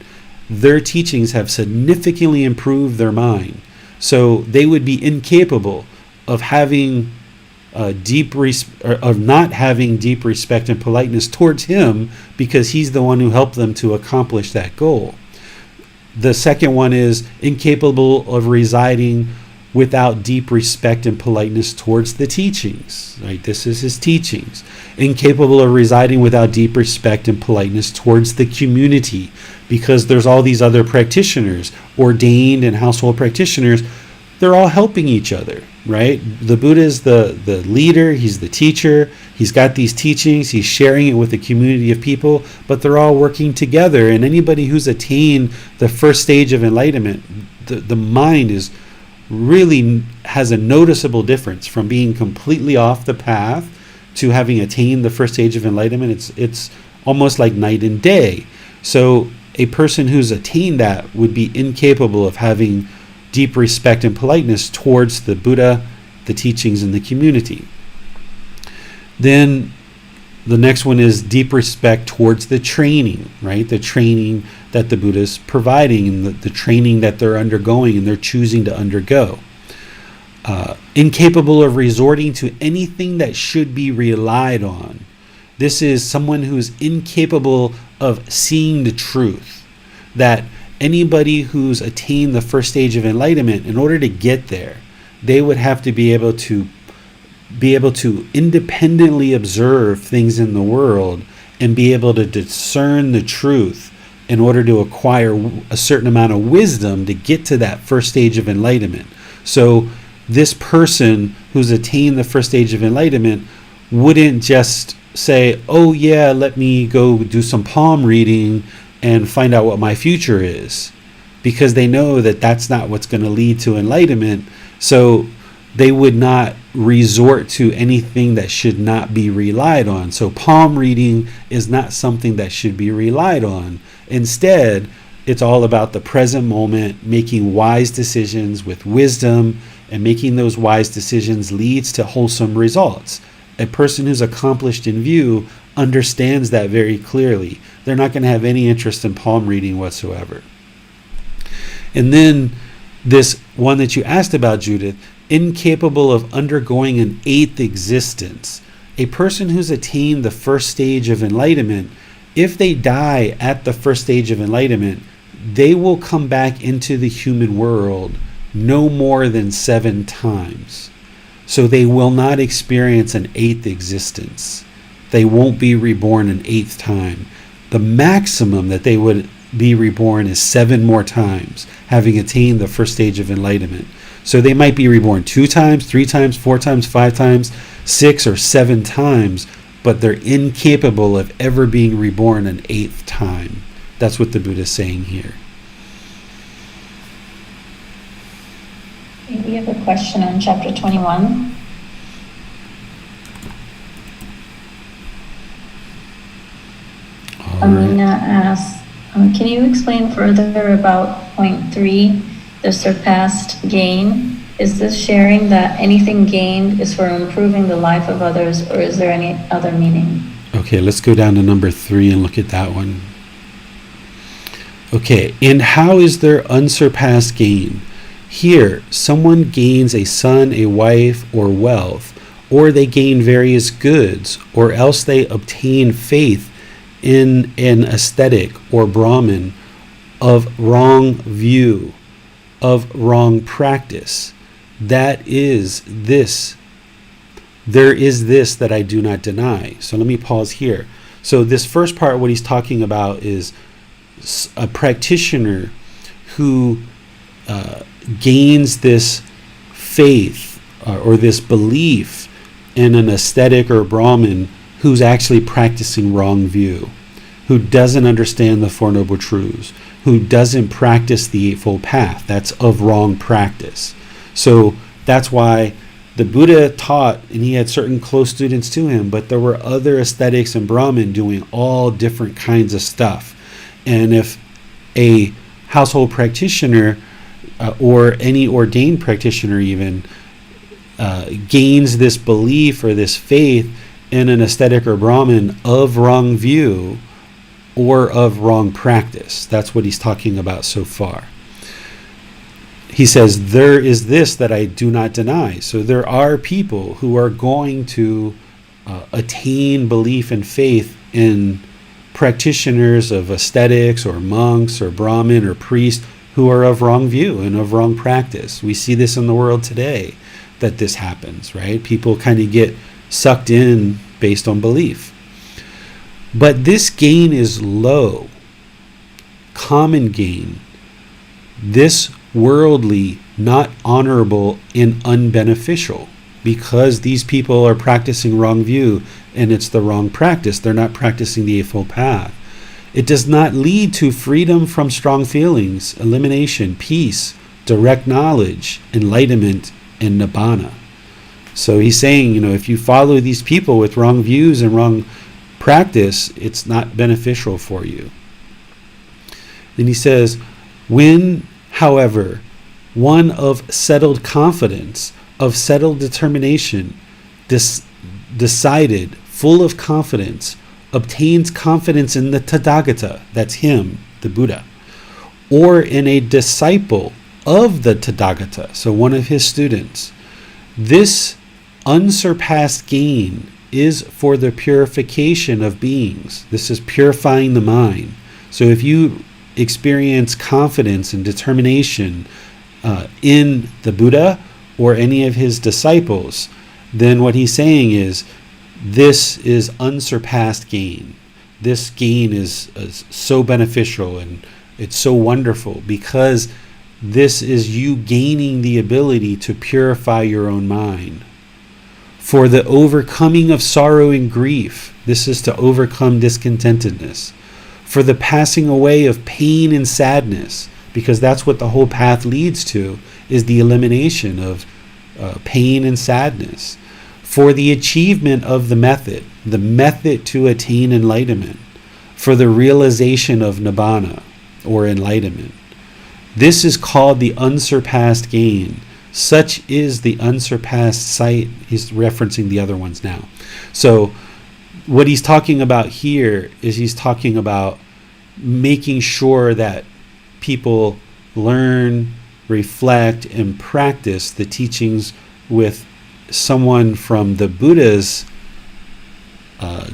their teachings have significantly improved their mind. So they would be incapable of having not having deep respect and politeness towards him, because he's the one who helped them to accomplish that goal. The second one is incapable of residing without deep respect and politeness towards the teachings. Right? This is his teachings. Incapable of residing without deep respect and politeness towards the community, because there's all these other practitioners, ordained and household practitioners. They're all helping each other, right? The Buddha is the leader, he's the teacher, he's got these teachings, he's sharing it with a community of people, but they're all working together. And anybody who's attained the first stage of enlightenment, the mind is really has a noticeable difference from being completely off the path to having attained the first stage of enlightenment. It's almost like night and day. So a person who's attained that would be incapable of having deep respect and politeness towards the Buddha, the teachings, and the community. Then the next one is deep respect towards the training, right? The training that the Buddha is providing, and the training that they're undergoing and they're choosing to undergo. Incapable of resorting to anything that should be relied on. This is someone who is incapable of seeing the truth. That anybody who's attained the first stage of enlightenment, in order to get there, they would have to be able to independently observe things in the world and be able to discern the truth in order to acquire a certain amount of wisdom to get to that first stage of enlightenment. So this person who's attained the first stage of enlightenment wouldn't just say, oh yeah, let me go do some palm reading and find out what my future is, because they know that that's not what's going to lead to enlightenment. So they would not resort to anything that should not be relied on. So palm reading is not something that should be relied on. Instead, it's all about the present moment, making wise decisions with wisdom, and making those wise decisions leads to wholesome results. A person who's accomplished in view understands that very clearly. They're not going to have any interest in palm reading whatsoever. And then this one that you asked about, Judith, incapable of undergoing an eighth existence. A person who's attained the first stage of enlightenment, if they die at the first stage of enlightenment, they will come back into the human world no more than 7 times. So they will not experience an eighth existence. They won't be reborn an 8th time. The maximum that they would be reborn is 7 more times, having attained the first stage of enlightenment. So they might be reborn 2 times, 3 times, 4 times, 5 times, 6 or 7 times, but they're incapable of ever being reborn an 8th time. That's what the Buddha is saying here. We have a question on chapter 21. Amina asks, can you explain further about point 3, the surpassed gain? Is this sharing that anything gained is for improving the life of others, or is there any other meaning? Okay, let's go down to number 3 and look at that one. Okay, and how is there unsurpassed gain? Here, someone gains a son, a wife, or wealth, or they gain various goods, or else they obtain faith in an ascetic or Brahmin of wrong view, of wrong practice. That is this. There is this that I do not deny. So let me pause here. So this first part, what he's talking about is a practitioner who gains this faith or this belief in an ascetic or Brahmin who's actually practicing wrong view, who doesn't understand the Four Noble Truths, who doesn't practice the Eightfold Path. That's of wrong practice. So that's why the Buddha taught, and he had certain close students to him, but there were other ascetics and Brahmin doing all different kinds of stuff. And if a household practitioner or any ordained practitioner even gains this belief or this faith in an ascetic or Brahmin of wrong view or of wrong practice, that's what he's talking about so far. He says, there is this that I do not deny. So there are people who are going to attain belief and faith in practitioners of ascetics or monks or Brahmin or priests who are of wrong view and of wrong practice. We see this in the world today, that this happens, right? People kind of get sucked in based on belief. But this gain is low, common gain. This worldly, not honorable, and unbeneficial, because these people are practicing wrong view and it's the wrong practice. They're not practicing the Eightfold Path. It does not lead to freedom from strong feelings, elimination, peace, direct knowledge, enlightenment, and nibbana. So he's saying, if you follow these people with wrong views and wrong practice, it's not beneficial for you. Then he says, when, however, one of settled confidence, of settled determination, decided, full of confidence, obtains confidence in the Tathagata, that's him, the Buddha, or in a disciple of the Tathagata, so one of his students, this unsurpassed gain is for the purification of beings. This is purifying the mind. So if you experience confidence and determination in the Buddha or any of his disciples, then what he's saying is this is unsurpassed gain. This gain is so beneficial and it's so wonderful because this is you gaining the ability to purify your own mind. For the overcoming of sorrow and grief, this is to overcome discontentedness. For the passing away of pain and sadness, because that's what the whole path leads to, is the elimination of pain and sadness. For the achievement of the method to attain enlightenment. For the realization of nibbana, or enlightenment. This is called the unsurpassed gain. Such is the unsurpassed sight. He's referencing the other ones now. So what he's talking about here is he's talking about making sure that people learn, reflect, and practice the teachings with someone from the Buddha's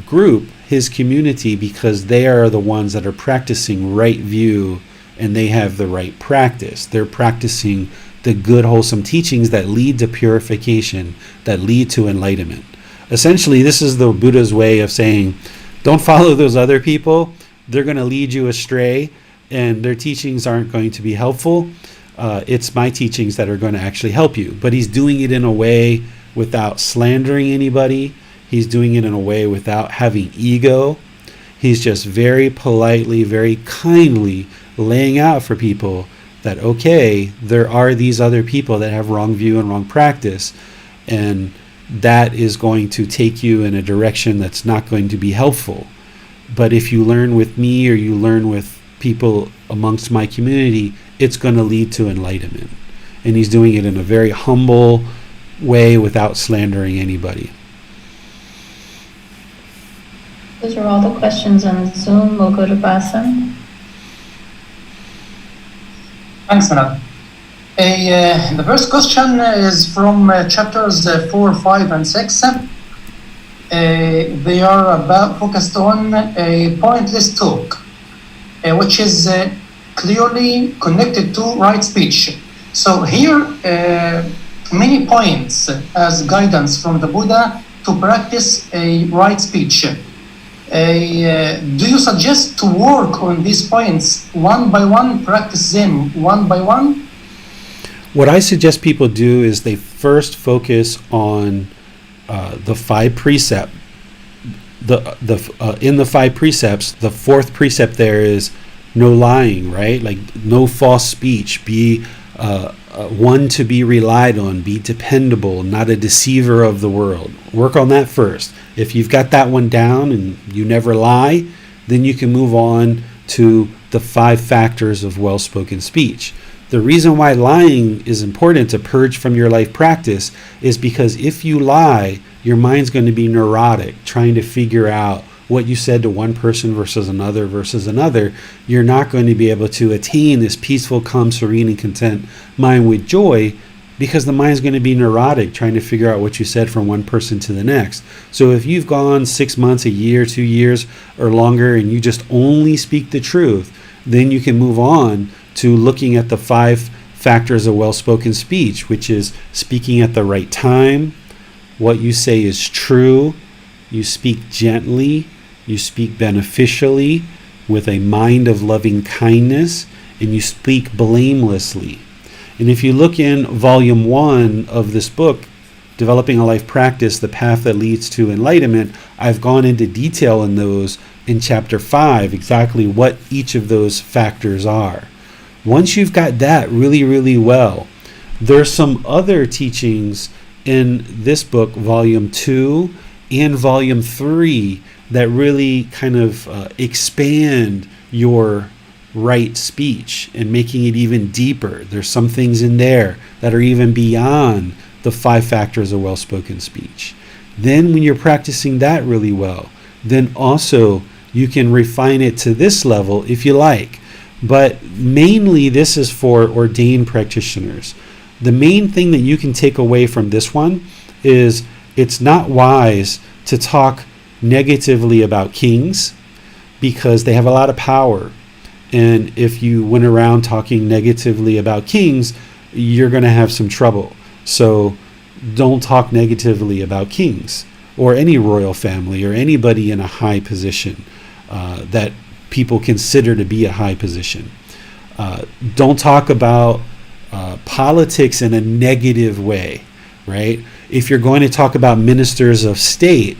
group, his community, because they are the ones that are practicing right view and they have the right practice. They're practicing the good, wholesome teachings that lead to purification, that lead to enlightenment. Essentially, this is the Buddha's way of saying, don't follow those other people. They're going to lead you astray, and their teachings aren't going to be helpful. It's my teachings that are going to actually help you. But he's doing it in a way without slandering anybody. He's doing it in a way without having ego. He's just very politely, very kindly laying out for people that, okay, there are these other people that have wrong view and wrong practice, and that is going to take you in a direction that's not going to be helpful. But if you learn with me or you learn with people amongst my community, it's going to lead to enlightenment. And he's doing it in a very humble way without slandering anybody. Those are all the questions on Zoom. We'll go to Basim. Thanks, Manal. The first question is from chapters 4, 5, and 6. They are focused on a pointless talk, which is clearly connected to right speech. So here, many points as guidance from the Buddha to practice a right speech. Do you suggest to work on these points one by one, practice them one by one? What I suggest people do is they first focus on the 5 precepts. In the 5 precepts, the 4th precept there is no lying, right? Like no false speech. Be one to be relied on. Be dependable, not a deceiver of the world. Work on that first. If you've got that one down and you never lie, then you can move on to the 5 factors of well-spoken speech. The reason why lying is important to purge from your life practice is because if you lie, your mind's going to be neurotic, trying to figure out what you said to one person versus another. You're not going to be able to attain this peaceful, calm, serene, and content mind with joy because the mind's going to be neurotic, trying to figure out what you said from one person to the next. So if you've gone 6 months, a year, 2 years, or longer, and you just only speak the truth, then you can move on to looking at the 5 factors of well-spoken speech, which is speaking at the right time, what you say is true, you speak gently, you speak beneficially, with a mind of loving kindness, and you speak blamelessly. And if you look in volume 1 of this book, Developing a Life Practice, The Path That Leads to Enlightenment, I've gone into detail in those in chapter 5, exactly what each of those factors are. Once you've got that really, really well, there's some other teachings in this book, volume 2 and volume 3, that really kind of expand your right speech and making it even deeper. There's some things in there that are even beyond the 5 factors of well-spoken speech. Then when you're practicing that really well, then also you can refine it to this level if you like. But mainly this is for ordained practitioners. The main thing that you can take away from this one is it's not wise to talk negatively about kings because they have a lot of power. And if you went around talking negatively about kings, you're going to have some trouble. So don't talk negatively about kings or any royal family or anybody in a high position that people consider to be a high position. Don't talk about politics in a negative way, right? If you're going to talk about ministers of state,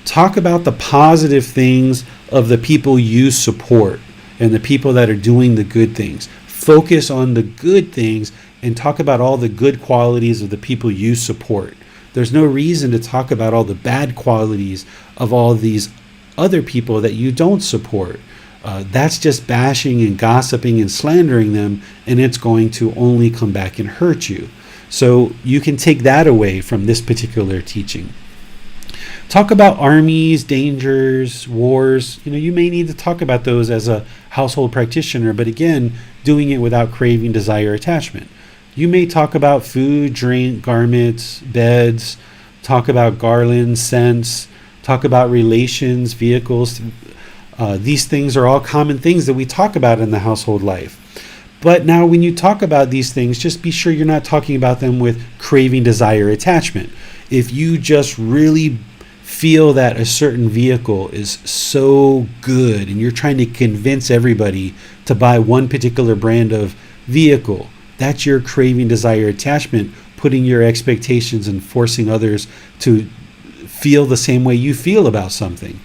talk about the positive things of the people you support and the people that are doing the good things. Focus on the good things and talk about all the good qualities of the people you support. There's no reason to talk about all the bad qualities of all these other people that you don't support. That's just bashing and gossiping and slandering them, and it's going to only come back and hurt you. So you can take that away from this particular teaching. Talk about armies, dangers, wars. You may need to talk about those as a household practitioner, but again, doing it without craving, desire, attachment. You may talk about food, drink, garments, beds, talk about garlands, scents, talk about relations, vehicles. These things are all common things that we talk about in the household life. But now when you talk about these things, just be sure you're not talking about them with craving, desire, attachment. If you just really feel that a certain vehicle is so good and you're trying to convince everybody to buy one particular brand of vehicle, that's your craving, desire, attachment, putting your expectations and forcing others to feel the same way you feel about something.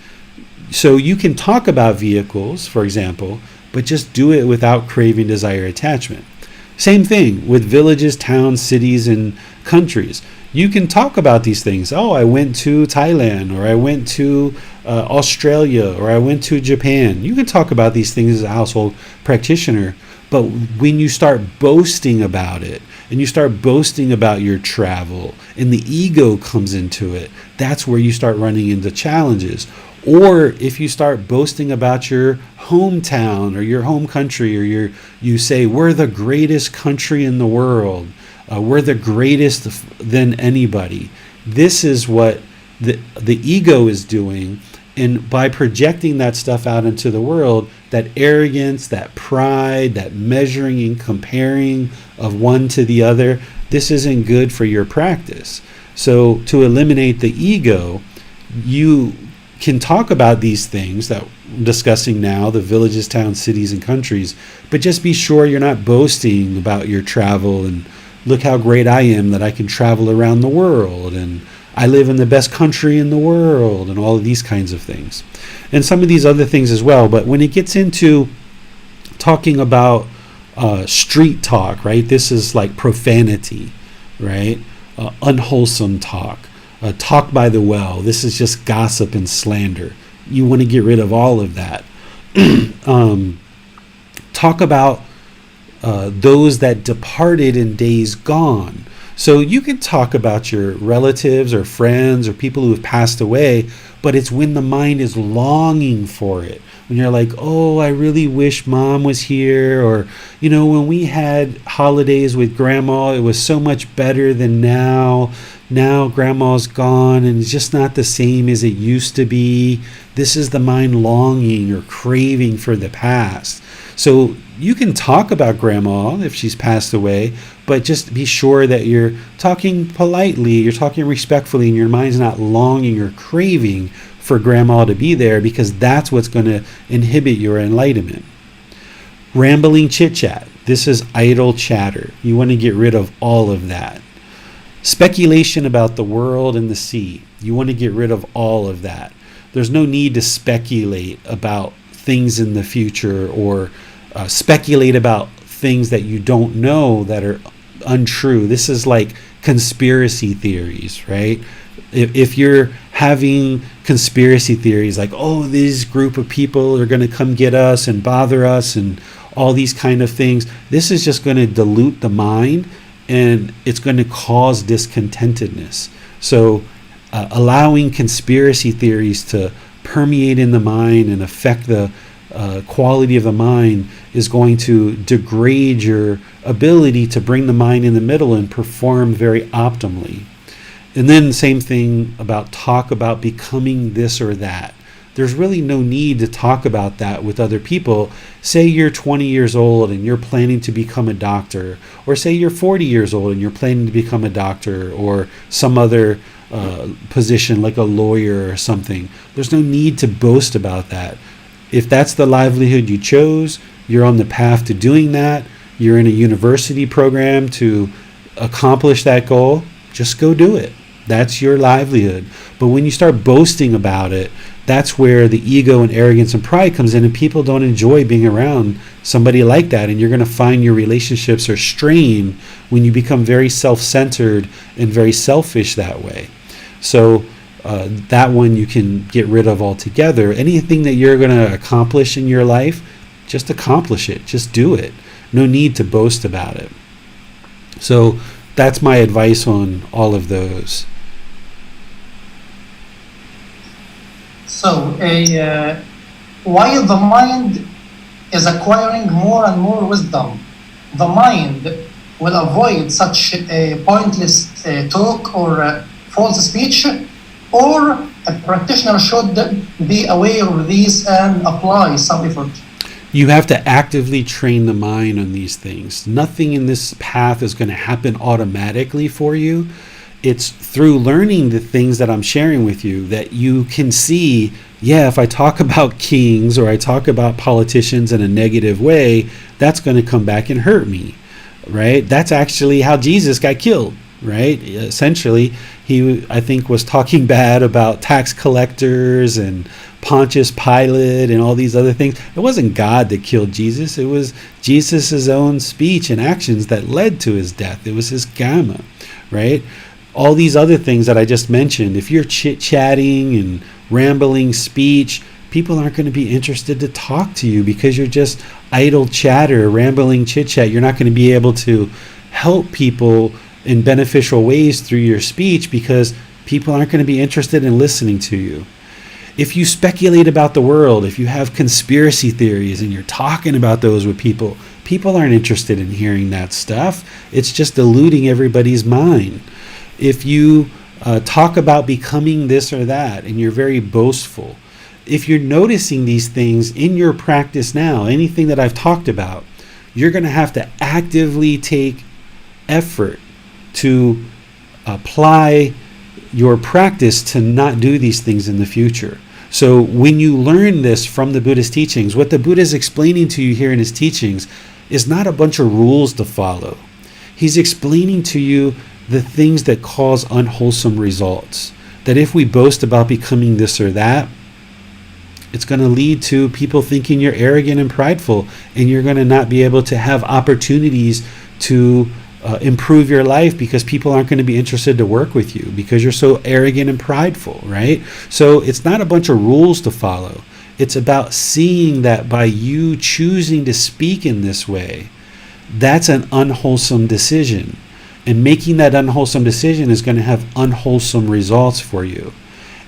So you can talk about vehicles, for example, but just do it without craving, desire, attachment. Same thing with villages, towns, cities, and countries. You can talk about these things. Oh, I went to Thailand, or I went to Australia, or I went to Japan. You can talk about these things as a household practitioner. But when you start boasting about it, and you start boasting about your travel, and the ego comes into it, that's where you start running into challenges. Or if you start boasting about your hometown or your home country, or you say, we're the greatest country in the world, we're the greatest than anybody. This is what the ego is doing. And by projecting that stuff out into the world, that arrogance, that pride, that measuring and comparing of one to the other, this isn't good for your practice. So to eliminate the ego, you can talk about these things that we're discussing now, the villages, towns, cities, and countries, but just be sure you're not boasting about your travel and look how great I am that I can travel around the world, and I live in the best country in the world, and all of these kinds of things. And some of these other things as well. But when it gets into talking about street talk, right? This is like profanity, right? Unwholesome talk. Talk by the well. This is just gossip and slander. You want to get rid of all of that. Talk about those that departed in days gone. So you can talk about your relatives or friends or people who have passed away, but it's when the mind is longing for it. When you're like, oh, I really wish mom was here. Or, when we had holidays with grandma, it was so much better than now. Now grandma's gone and it's just not the same as it used to be. This is the mind longing or craving for the past. So you can talk about grandma if she's passed away, but just be sure that you're talking politely, you're talking respectfully, and your mind's not longing or craving for grandma to be there, because that's what's going to inhibit your enlightenment. Rambling chit-chat. This is idle chatter. You want to get rid of all of that. Speculation about the world and the sea. You want to get rid of all of that. There's no need to speculate about things in the future, or speculate about things that you don't know that are untrue. This is like conspiracy theories, right? If you're having conspiracy theories like, oh, this group of people are going to come get us and bother us and all these kind of things, this is just going to dilute the mind, and it's going to cause discontentedness. So allowing conspiracy theories to permeate in the mind and affect the quality of the mind is going to degrade your ability to bring the mind in the middle and perform very optimally. And then same thing about talk about becoming this or that. There's really no need to talk about that with other people. Say you're 20 years old and you're planning to become a doctor, or say you're 40 years old and you're planning to become a doctor or some other position like a lawyer or something. There's no need to boast about that. If that's the livelihood you chose, you're on the path to doing that, you're in a university program to accomplish that goal, just go do it. That's your livelihood. But when you start boasting about it, that's where the ego and arrogance and pride comes in, and people don't enjoy being around somebody like that. And you're going to find your relationships are strained when you become very self-centered and very selfish that way. So that one you can get rid of altogether. Anything that you're going to accomplish in your life, just accomplish it. Just do it. No need to boast about it. So that's my advice on all of those. So, while the mind is acquiring more and more wisdom, the mind will avoid such a pointless talk or false speech, or a practitioner should be aware of these and apply some effort. You have to actively train the mind on these things. Nothing in this path is going to happen automatically for you. It's through learning the things that I'm sharing with you that you can see, yeah, if I talk about kings or I talk about politicians in a negative way, that's going to come back and hurt me, right? That's actually how Jesus got killed, right? Essentially, he, I think, was talking bad about tax collectors and Pontius Pilate and all these other things. It wasn't God that killed Jesus. It was Jesus' own speech and actions that led to his death. It was his karma, right? all these other things that I just mentioned, if you're chit-chatting and rambling speech, people aren't going to be interested to talk to you because you're just idle chatter, rambling chit-chat. You're not going to be able to help people in beneficial ways through your speech because people aren't going to be interested in listening to you. If you speculate about the world, if you have conspiracy theories and you're talking about those with people, people aren't interested in hearing that stuff. It's just eluding everybody's mind. If you talk about becoming this or that and you're very boastful, if you're noticing these things in your practice now, anything that I've talked about, you're going to have to actively take effort to apply your practice to not do these things in the future. So when you learn this from the Buddha's teachings, what the Buddha is explaining to you here in his teachings is not a bunch of rules to follow. He's explaining to you the things that cause unwholesome results. That if we boast about becoming this or that, it's going to lead to people thinking you're arrogant and prideful, and you're going to not be able to have opportunities to improve your life because people aren't going to be interested to work with you because you're so arrogant and prideful, right? So it's not a bunch of rules to follow. It's about seeing that by you choosing to speak in this way, that's an unwholesome decision. And making that unwholesome decision is going to have unwholesome results for you.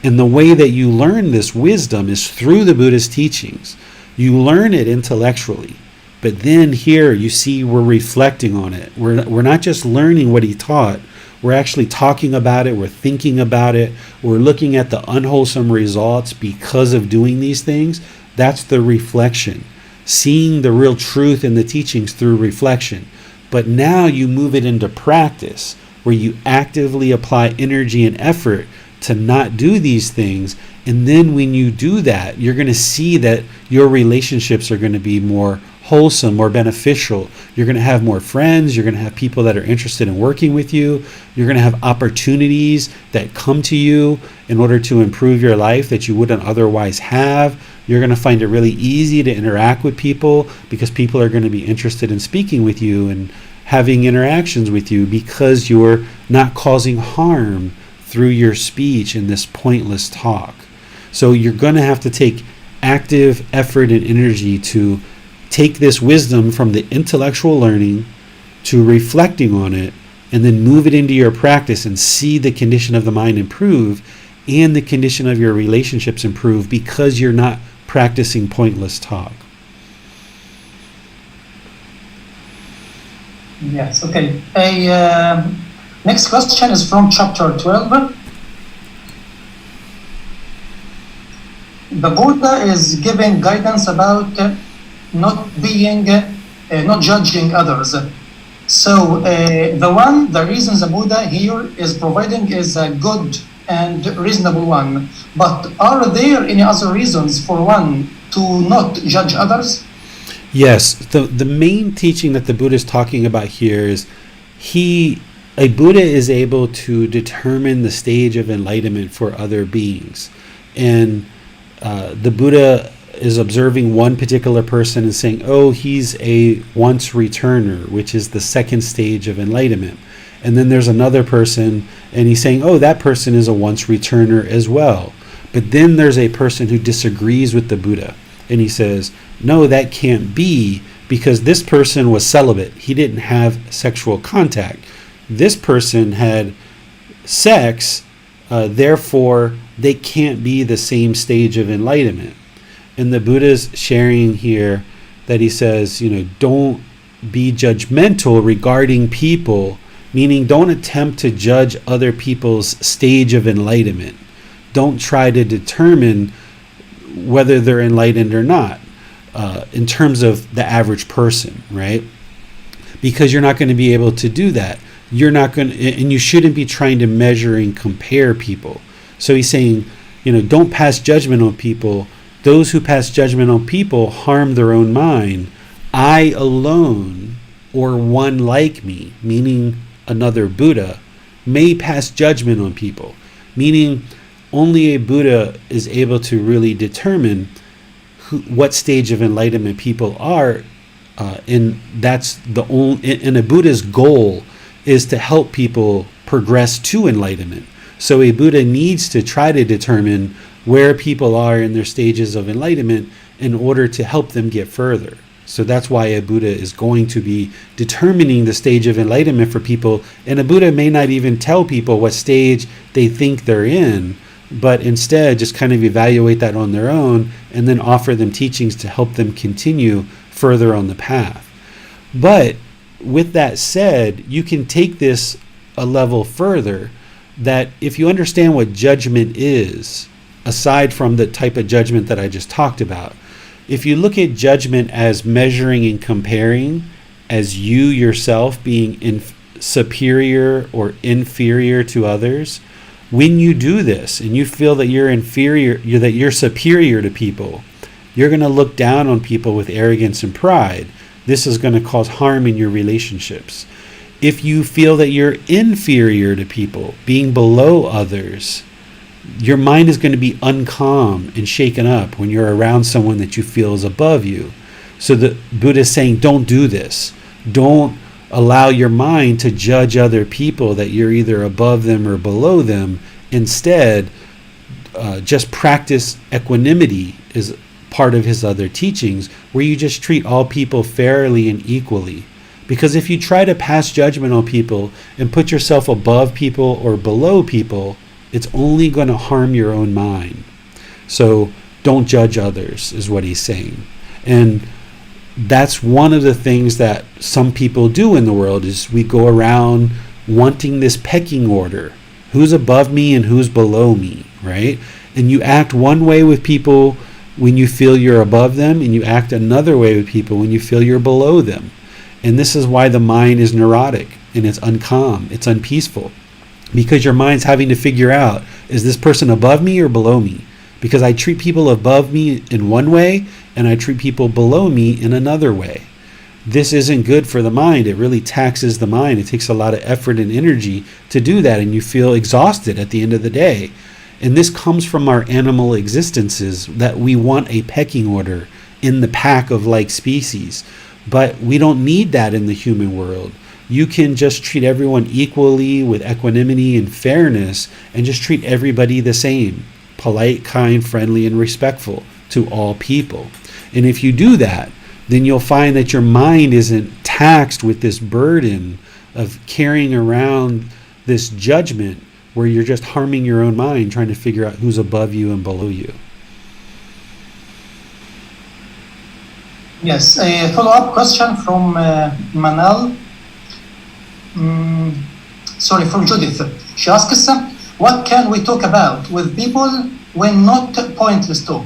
And the way that you learn this wisdom is through the Buddha's teachings. You learn it intellectually. But then here you see we're reflecting on it. We're not just learning what he taught. We're actually talking about it. We're thinking about it. We're looking at the unwholesome results because of doing these things. That's the reflection. Seeing the real truth in the teachings through reflection. But now you move it into practice where you actively apply energy and effort to not do these things. And then when you do that, you're going to see that your relationships are going to be more wholesome, more beneficial. You're going to have more friends. You're going to have people that are interested in working with you. You're going to have opportunities that come to you in order to improve your life that you wouldn't otherwise have. You're going to find it really easy to interact with people because people are going to be interested in speaking with you and having interactions with you because you're not causing harm through your speech in this pointless talk. So you're going to have to take active effort and energy to take this wisdom from the intellectual learning to reflecting on it and then move it into your practice and see the condition of the mind improve and the condition of your relationships improve because you're not practicing pointless talk. Yes, okay. Next question is from chapter 12. The Buddha is giving guidance about not judging others. So the reason the Buddha here is providing is a good and reasonable one. But are there any other reasons for one to not judge others? Yes, the main teaching that the Buddha is talking about here is a Buddha is able to determine the stage of enlightenment for other beings. And the Buddha is observing one particular person and saying, oh, he's a once returner, which is the second stage of enlightenment. And then there's another person and he's saying, oh, that person is a once returner as well. But then there's a person who disagrees with the Buddha and he says, no, that can't be because this person was celibate. He didn't have sexual contact. This person had sex, therefore they can't be the same stage of enlightenment. And the Buddha's sharing here that he says, don't be judgmental regarding people, meaning don't attempt to judge other people's stage of enlightenment. Don't try to determine whether they're enlightened or not in terms of the average person, right? Because you're not going to be able to do that. You're not going to, and you shouldn't be trying to measure and compare people. So he's saying, don't pass judgment on people. Those who pass judgment on people harm their own mind. I alone, or one like me, meaning another Buddha, may pass judgment on people, meaning only a Buddha is able to really determine what stage of enlightenment people are, and that's and a Buddha's goal is to help people progress to enlightenment. So a Buddha needs to try to determine where people are in their stages of enlightenment in order to help them get further. So that's why a Buddha is going to be determining the stage of enlightenment for people. And a Buddha may not even tell people what stage they think they're in, but instead just kind of evaluate that on their own and then offer them teachings to help them continue further on the path. But with that said, you can take this a level further, that if you understand what judgment is, aside from the type of judgment that I just talked about, if you look at judgment as measuring and comparing, as you yourself being superior or inferior to others, when you do this and you feel that you're inferior, that you're superior to people, you're going to look down on people with arrogance and pride. This is going to cause harm in your relationships. If you feel that you're inferior to people, being below others, your mind is going to be uncalm and shaken up when you're around someone that you feel is above you. So the Buddha is saying, don't do this. Don't allow your mind to judge other people that you're either above them or below them. Instead, just practice equanimity is part of his other teachings, where you just treat all people fairly and equally. Because if you try to pass judgment on people and put yourself above people or below people, it's only going to harm your own mind. So don't judge others, is what he's saying. And that's one of the things that some people do in the world, is we go around wanting this pecking order. Who's above me and who's below me, right? And you act one way with people when you feel you're above them, and you act another way with people when you feel you're below them. And this is why the mind is neurotic and it's uncalm, it's unpeaceful. Because your mind's having to figure out, is this person above me or below me? Because I treat people above me in one way and I treat people below me in another way. This isn't good for the mind. It really taxes the mind. It takes a lot of effort and energy to do that, and you feel exhausted at the end of the day. And this comes from our animal existences, that we want a pecking order in the pack of like species. But we don't need that in the human world. You can just treat everyone equally with equanimity and fairness, and just treat everybody the same. Polite, kind, friendly, and respectful to all people. And if you do that, then you'll find that your mind isn't taxed with this burden of carrying around this judgment, where you're just harming your own mind trying to figure out who's above you and below you. Yes, a follow-up question from Manal. From Judith. She asks, what can we talk about with people when not pointless talk?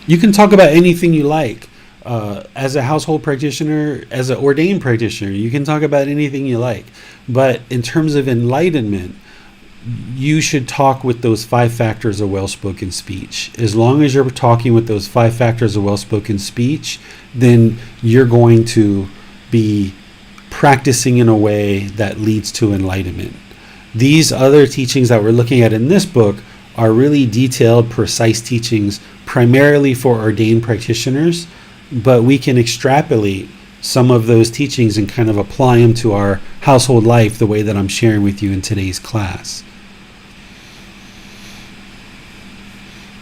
You can talk about anything you like. As a household practitioner, as an ordained practitioner, you can talk about anything you like. But in terms of enlightenment, you should talk with those 5 factors of well-spoken speech. As long as you're talking with those 5 factors of well-spoken speech, then you're going to be practicing in a way that leads to enlightenment. These other teachings that we're looking at in this book are really detailed, precise teachings, primarily for ordained practitioners, but we can extrapolate some of those teachings and kind of apply them to our household life the way that I'm sharing with you in today's class.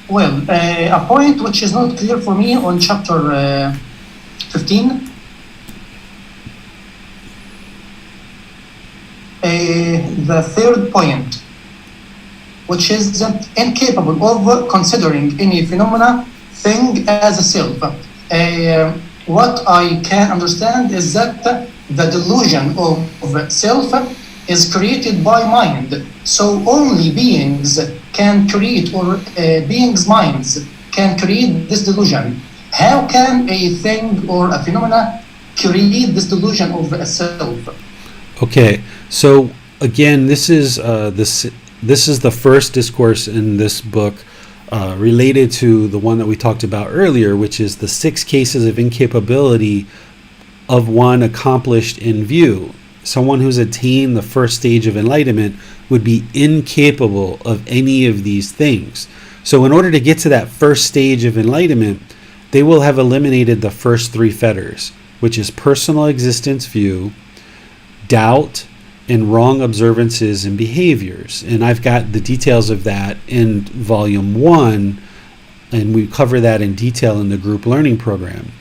Well, a point which is not clear for me on chapter 15. The third point, which is incapable of considering any phenomena, thing as a self. What I can understand is that the delusion of self is created by mind. So only beings can create, or beings' minds can create this delusion. How can a thing or a phenomena create this delusion of a self? Okay, so again, this is the first discourse in this book related to the one that we talked about earlier, which is the 6 cases of incapability of one accomplished in view. Someone who's attained the first stage of enlightenment would be incapable of any of these things. So in order to get to that first stage of enlightenment, they will have eliminated the first 3 fetters, which is personal existence view, doubt, and wrong observances and behaviors. And I've got the details of that in volume 1, and we cover that in detail in the group learning program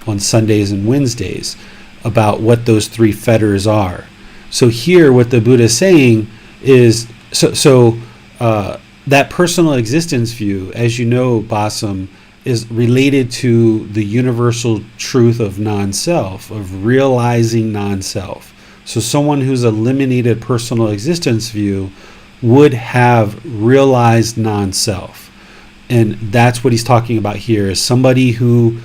on Sundays and Wednesdays about what those 3 fetters are. So here what the Buddha is saying is, that personal existence view, as you know, Basam, is related to the universal truth of non-self, of realizing non-self. So someone who's eliminated personal existence view would have realized non-self. And that's what he's talking about here, is somebody who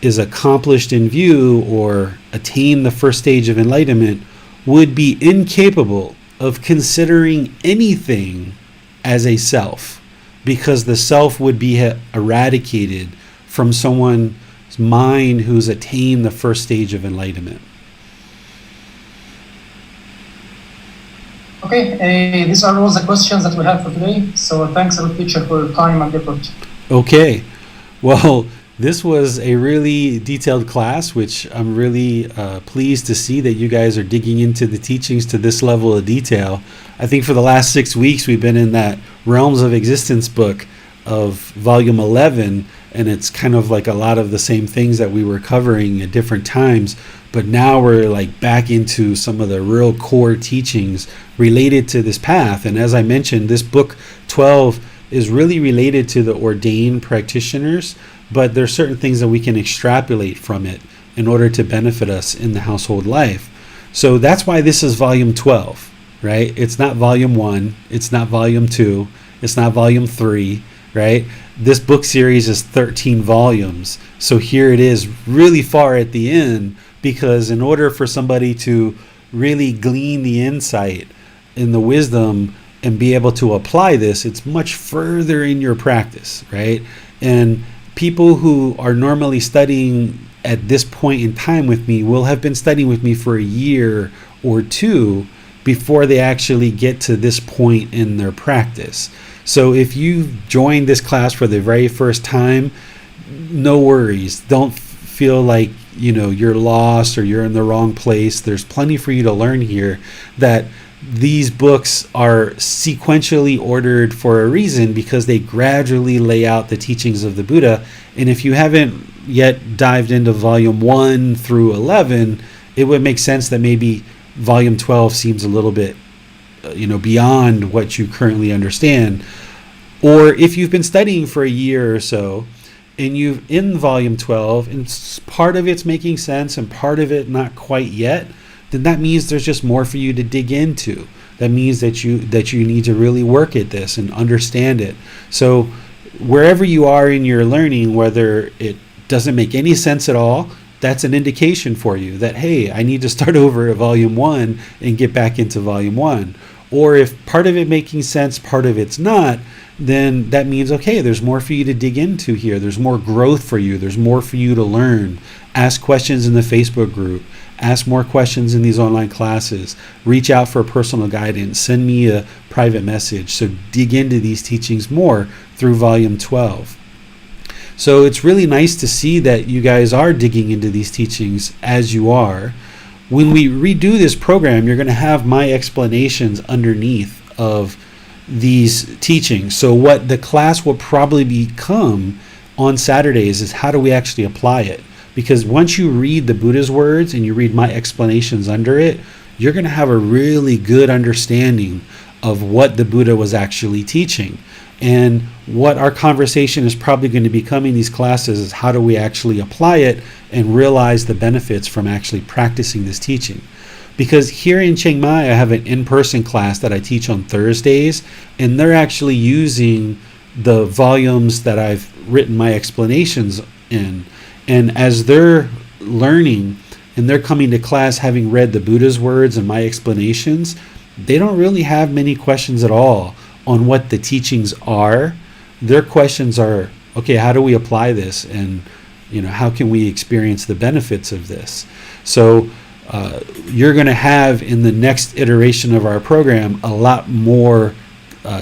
is accomplished in view or attained the first stage of enlightenment would be incapable of considering anything as a self, because the self would be eradicated from someone's mind who's attained the first stage of enlightenment. Okay, these are all the questions that we have for today. So thanks a lot, teacher, for your time and effort. Okay, well, this was a really detailed class, which I'm really pleased to see that you guys are digging into the teachings to this level of detail. I think for the last 6 weeks, we've been in that Realms of Existence book of volume 11, and it's kind of like a lot of the same things that we were covering at different times, but now we're like back into some of the real core teachings related to this path. And as I mentioned, this book 12 is really related to the ordained practitioners, but there are certain things that we can extrapolate from it in order to benefit us in the household life. So that's why this is volume 12, right? It's not volume 1, it's not volume 2, it's not volume 3, right? This book series is 13 volumes. So here it is really far at the end, because in order for somebody to really glean the insight in the wisdom and be able to apply this, it's much further in your practice, right? And people who are normally studying at this point in time with me will have been studying with me for a year or 2 before they actually get to this point in their practice. So if you've joined this class for the very first time, no worries. Don't feel like you're lost or you're in the wrong place. There's plenty for you to learn here. That these books are sequentially ordered for a reason, because they gradually lay out the teachings of the Buddha. And if you haven't yet dived into volume 1 through 11, it would make sense that maybe volume 12 seems a little bit beyond what you currently understand. Or if you've been studying for a year or so and you've in volume 12 and part of it's making sense and part of it not quite yet, then that means there's just more for you to dig into. That means that you need to really work at this and understand it. So wherever you are in your learning, whether it doesn't make any sense at all, that's an indication for you that, hey, I need to start over at volume 1 and get back into volume 1. Or if part of it making sense, part of it's not, then that means, okay, there's more for you to dig into here. There's more growth for you. There's more for you to learn. Ask questions in the Facebook group. Ask more questions in these online classes. Reach out for personal guidance. Send me a private message. So dig into these teachings more through volume 12. So it's really nice to see that you guys are digging into these teachings as you are. When we redo this program, you're going to have my explanations underneath of these teachings. So what the class will probably become on Saturdays is how do we actually apply it? Because once you read the Buddha's words and you read my explanations under it, you're going to have a really good understanding of what the Buddha was actually teaching. And what our conversation is probably going to become in these classes is how do we actually apply it and realize the benefits from actually practicing this teaching. Because here in Chiang Mai, I have an in-person class that I teach on Thursdays, and they're actually using the volumes that I've written my explanations in. And as they're learning and they're coming to class having read the Buddha's words and my explanations, they don't really have many questions at all on what the teachings are. Their questions are, okay, how do we apply this? And how can we experience the benefits of this? So you're going to have in the next iteration of our program a lot more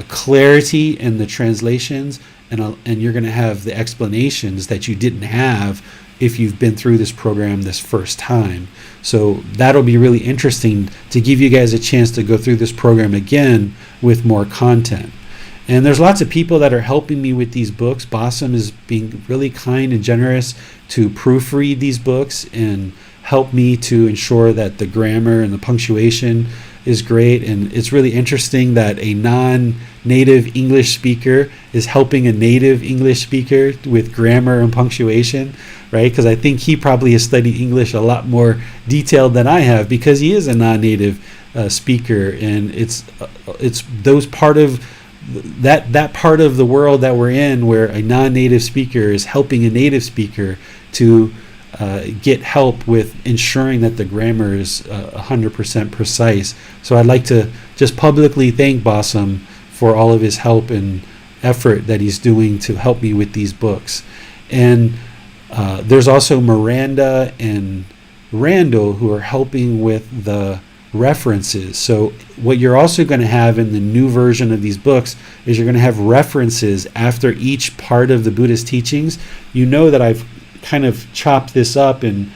clarity in the translations and you're going to have the explanations that you didn't have if you've been through this program this first time. So that'll be really interesting to give you guys a chance to go through this program again with more content. And there's lots of people that are helping me with these books. Bassam is being really kind and generous to proofread these books and help me to ensure that the grammar and the punctuation is great. And it's really interesting that a non-native English speaker is helping a native English speaker with grammar and punctuation, right? Because I think he probably has studied English a lot more detailed than I have, because he is a non-native speaker. And it's those part of that part of the world that we're in, where a non-native speaker is helping a native speaker to get help with ensuring that the grammar is 100% precise. So I'd like to just publicly thank Bassam for all of his help and effort that he's doing to help me with these books. And there's also Miranda and Randall who are helping with the references. So what you're also going to have in the new version of these books is you're going to have references after each part of the Buddhist teachings. You know that I've kind of chopped this up and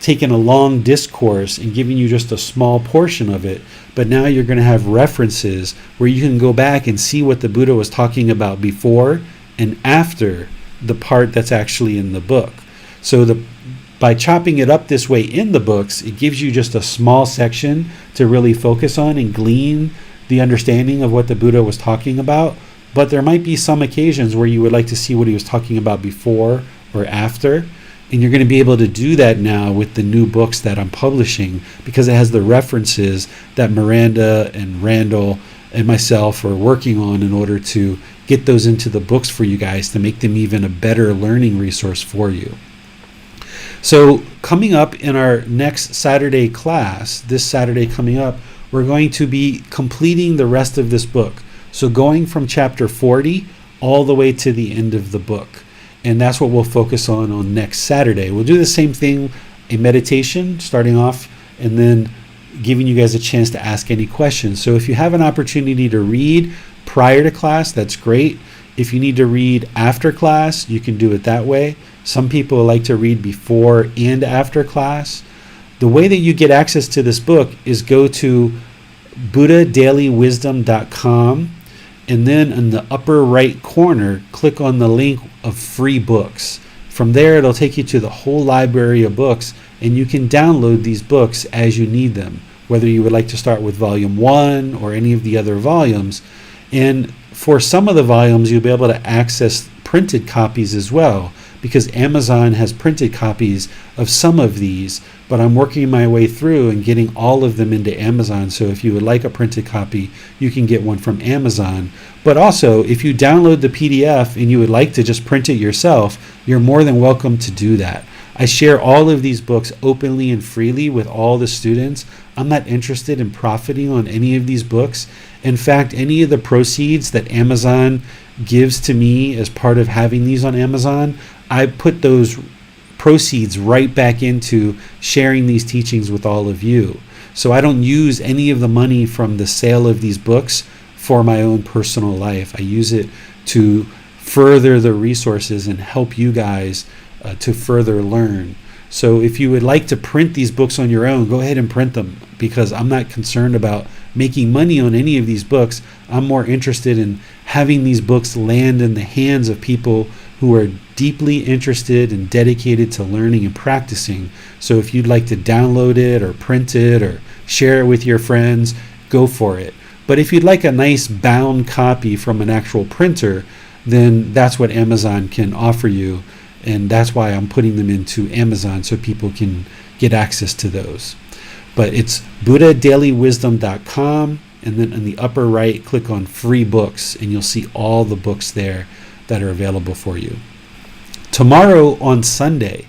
taken a long discourse and given you just a small portion of it, but now you're going to have references where you can go back and see what the Buddha was talking about before and after the part that's actually in the book. So by chopping it up this way in the books, it gives you just a small section to really focus on and glean the understanding of what the Buddha was talking about. But there might be some occasions where you would like to see what he was talking about before or after. And you're going to be able to do that now with the new books that I'm publishing, because it has the references that Miranda and Randall and myself are working on in order to get those into the books for you guys to make them even a better learning resource for you. So coming up in our next Saturday class, this Saturday coming up, we're going to be completing the rest of this book. So going from chapter 40 all the way to the end of the book. And that's what we'll focus on next Saturday. We'll do the same thing, a meditation starting off, and then giving you guys a chance to ask any questions. So if you have an opportunity to read prior to class, that's great. If you need to read after class, you can do it that way. Some people like to read before and after class. The way that you get access to this book is go to buddhadailywisdom.com, and then in the upper right corner, click on the link of free books. From there, it'll take you to the whole library of books, and you can download these books as you need them, whether you would like to start with volume 1 or any of the other volumes. And for some of the volumes, you'll be able to access printed copies as well, because Amazon has printed copies of some of these, but I'm working my way through and getting all of them into Amazon. So if you would like a printed copy, you can get one from Amazon. But also, if you download the PDF and you would like to just print it yourself, you're more than welcome to do that. I share all of these books openly and freely with all the students. I'm not interested in profiting on any of these books. In fact, any of the proceeds that Amazon gives to me as part of having these on Amazon, I put those proceeds right back into sharing these teachings with all of you. So I don't use any of the money from the sale of these books for my own personal life. I use it to further the resources and help you guys to further learn. So if you would like to print these books on your own, go ahead and print them, because I'm not concerned about making money on any of these books. I'm more interested in having these books land in the hands of people who are deeply interested and dedicated to learning and practicing. So if you'd like to download it or print it or share it with your friends, go for it. But if you'd like a nice bound copy from an actual printer, then that's what Amazon can offer you. And that's why I'm putting them into Amazon, so people can get access to those. But it's buddhadailywisdom.com, and then in the upper right, click on free books, and you'll see all the books there that are available for you. Tomorrow on Sunday,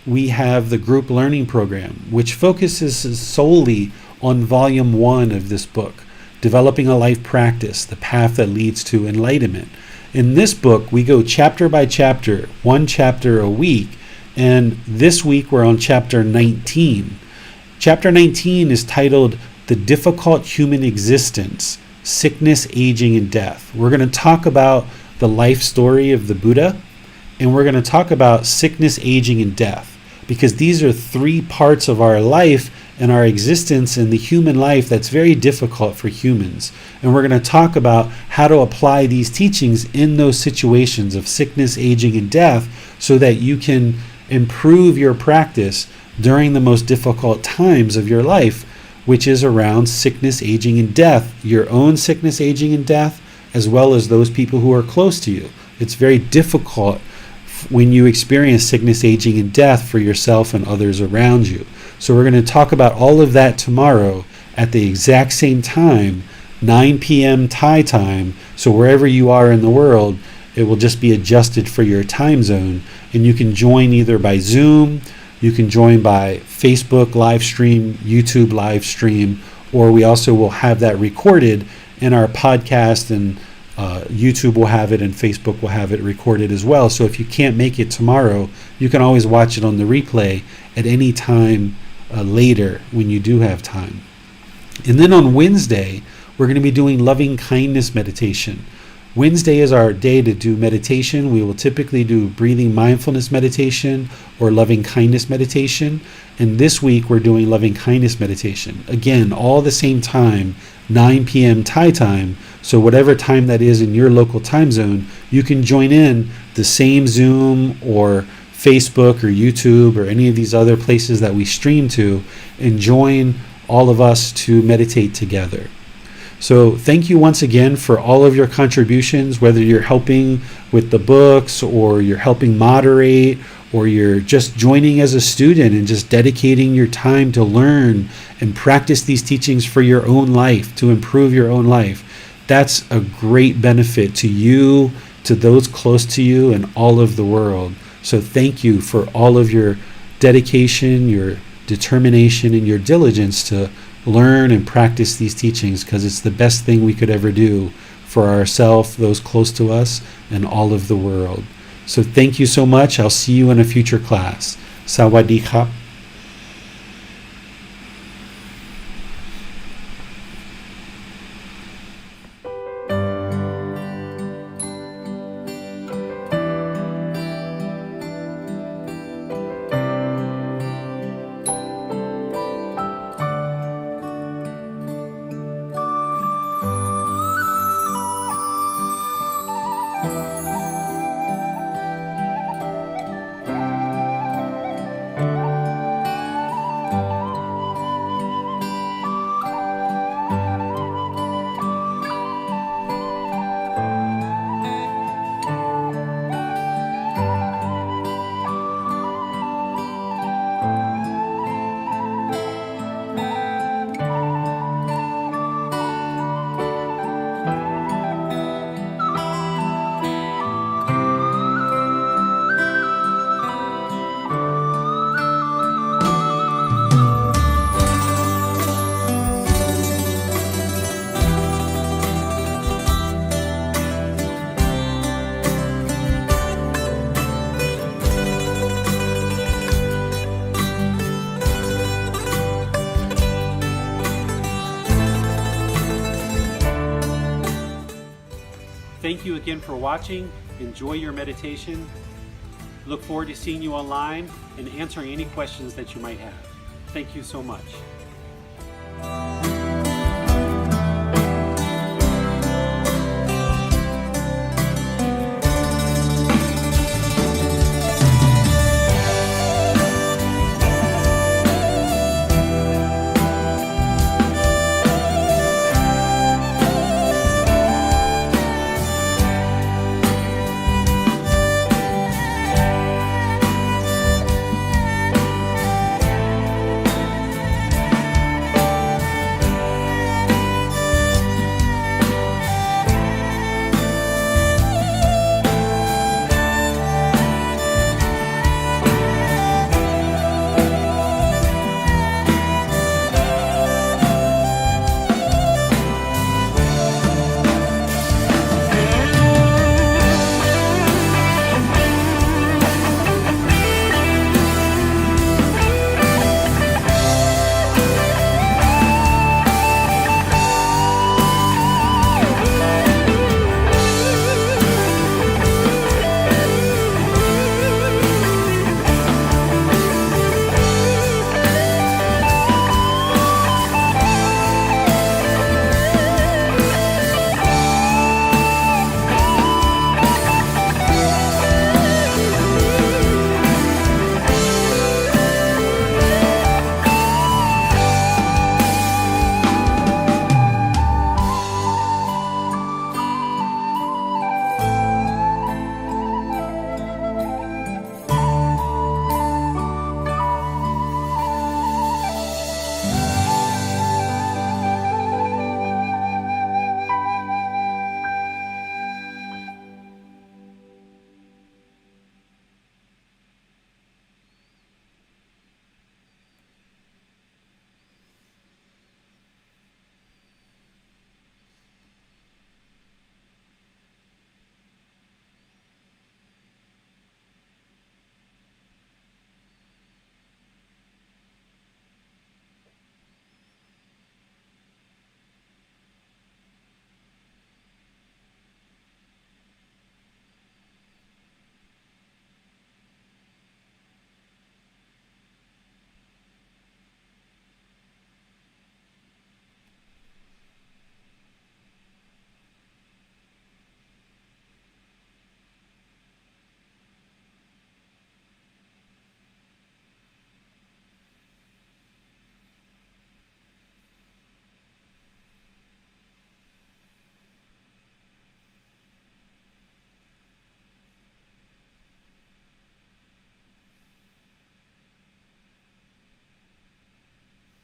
we have the group learning program, which focuses solely on volume 1 of this book, Developing a Life Practice, the Path That Leads to Enlightenment. In this book, we go chapter by chapter, one chapter a week, and this week we're on chapter 19. Chapter 19 is titled The Difficult Human Existence, Sickness, Aging, and Death. We're going to talk about the life story of the Buddha, and we're going to talk about sickness, aging, and death, because these are three parts of our life and our existence in the human life that's very difficult for humans. And we're going to talk about how to apply these teachings in those situations of sickness, aging, and death so that you can improve your practice during the most difficult times of your life, which is around sickness, aging, and death, your own sickness, aging, and death, as well as those people who are close to you. It's very difficult when you experience sickness, aging, and death for yourself and others around you. So we're going to talk about all of that tomorrow at the exact same time, 9 p.m. Thai time. So wherever you are in the world, it will just be adjusted for your time zone. And you can join either by Zoom, you can join by Facebook live stream, YouTube live stream, or we also will have that recorded in our podcast, and YouTube will have it and Facebook will have it recorded as well. So if you can't make it tomorrow, you can always watch it on the replay at any time later when you do have time. And then on Wednesday, we're going to be doing loving kindness meditation. Wednesday is our day to do meditation. We will typically do breathing mindfulness meditation or loving kindness meditation. And this week we're doing loving kindness meditation. Again, all the same time, 9 p.m. Thai time. So whatever time that is in your local time zone, you can join in the same Zoom or Facebook or YouTube or any of these other places that we stream to, and join all of us to meditate together. So thank you once again for all of your contributions, whether you're helping with the books or you're helping moderate or you're just joining as a student and just dedicating your time to learn and practice these teachings for your own life, to improve your own life. That's a great benefit to you, to those close to you, and all of the world. So thank you for all of your dedication, your determination, and your diligence to learn and practice these teachings, because it's the best thing we could ever do for ourselves, those close to us, and all of the world. So thank you so much. I'll see you in a future class. Sawadee krap. Thank you again for watching. Enjoy your meditation. Look forward to seeing you online and answering any questions that you might have. Thank you so much.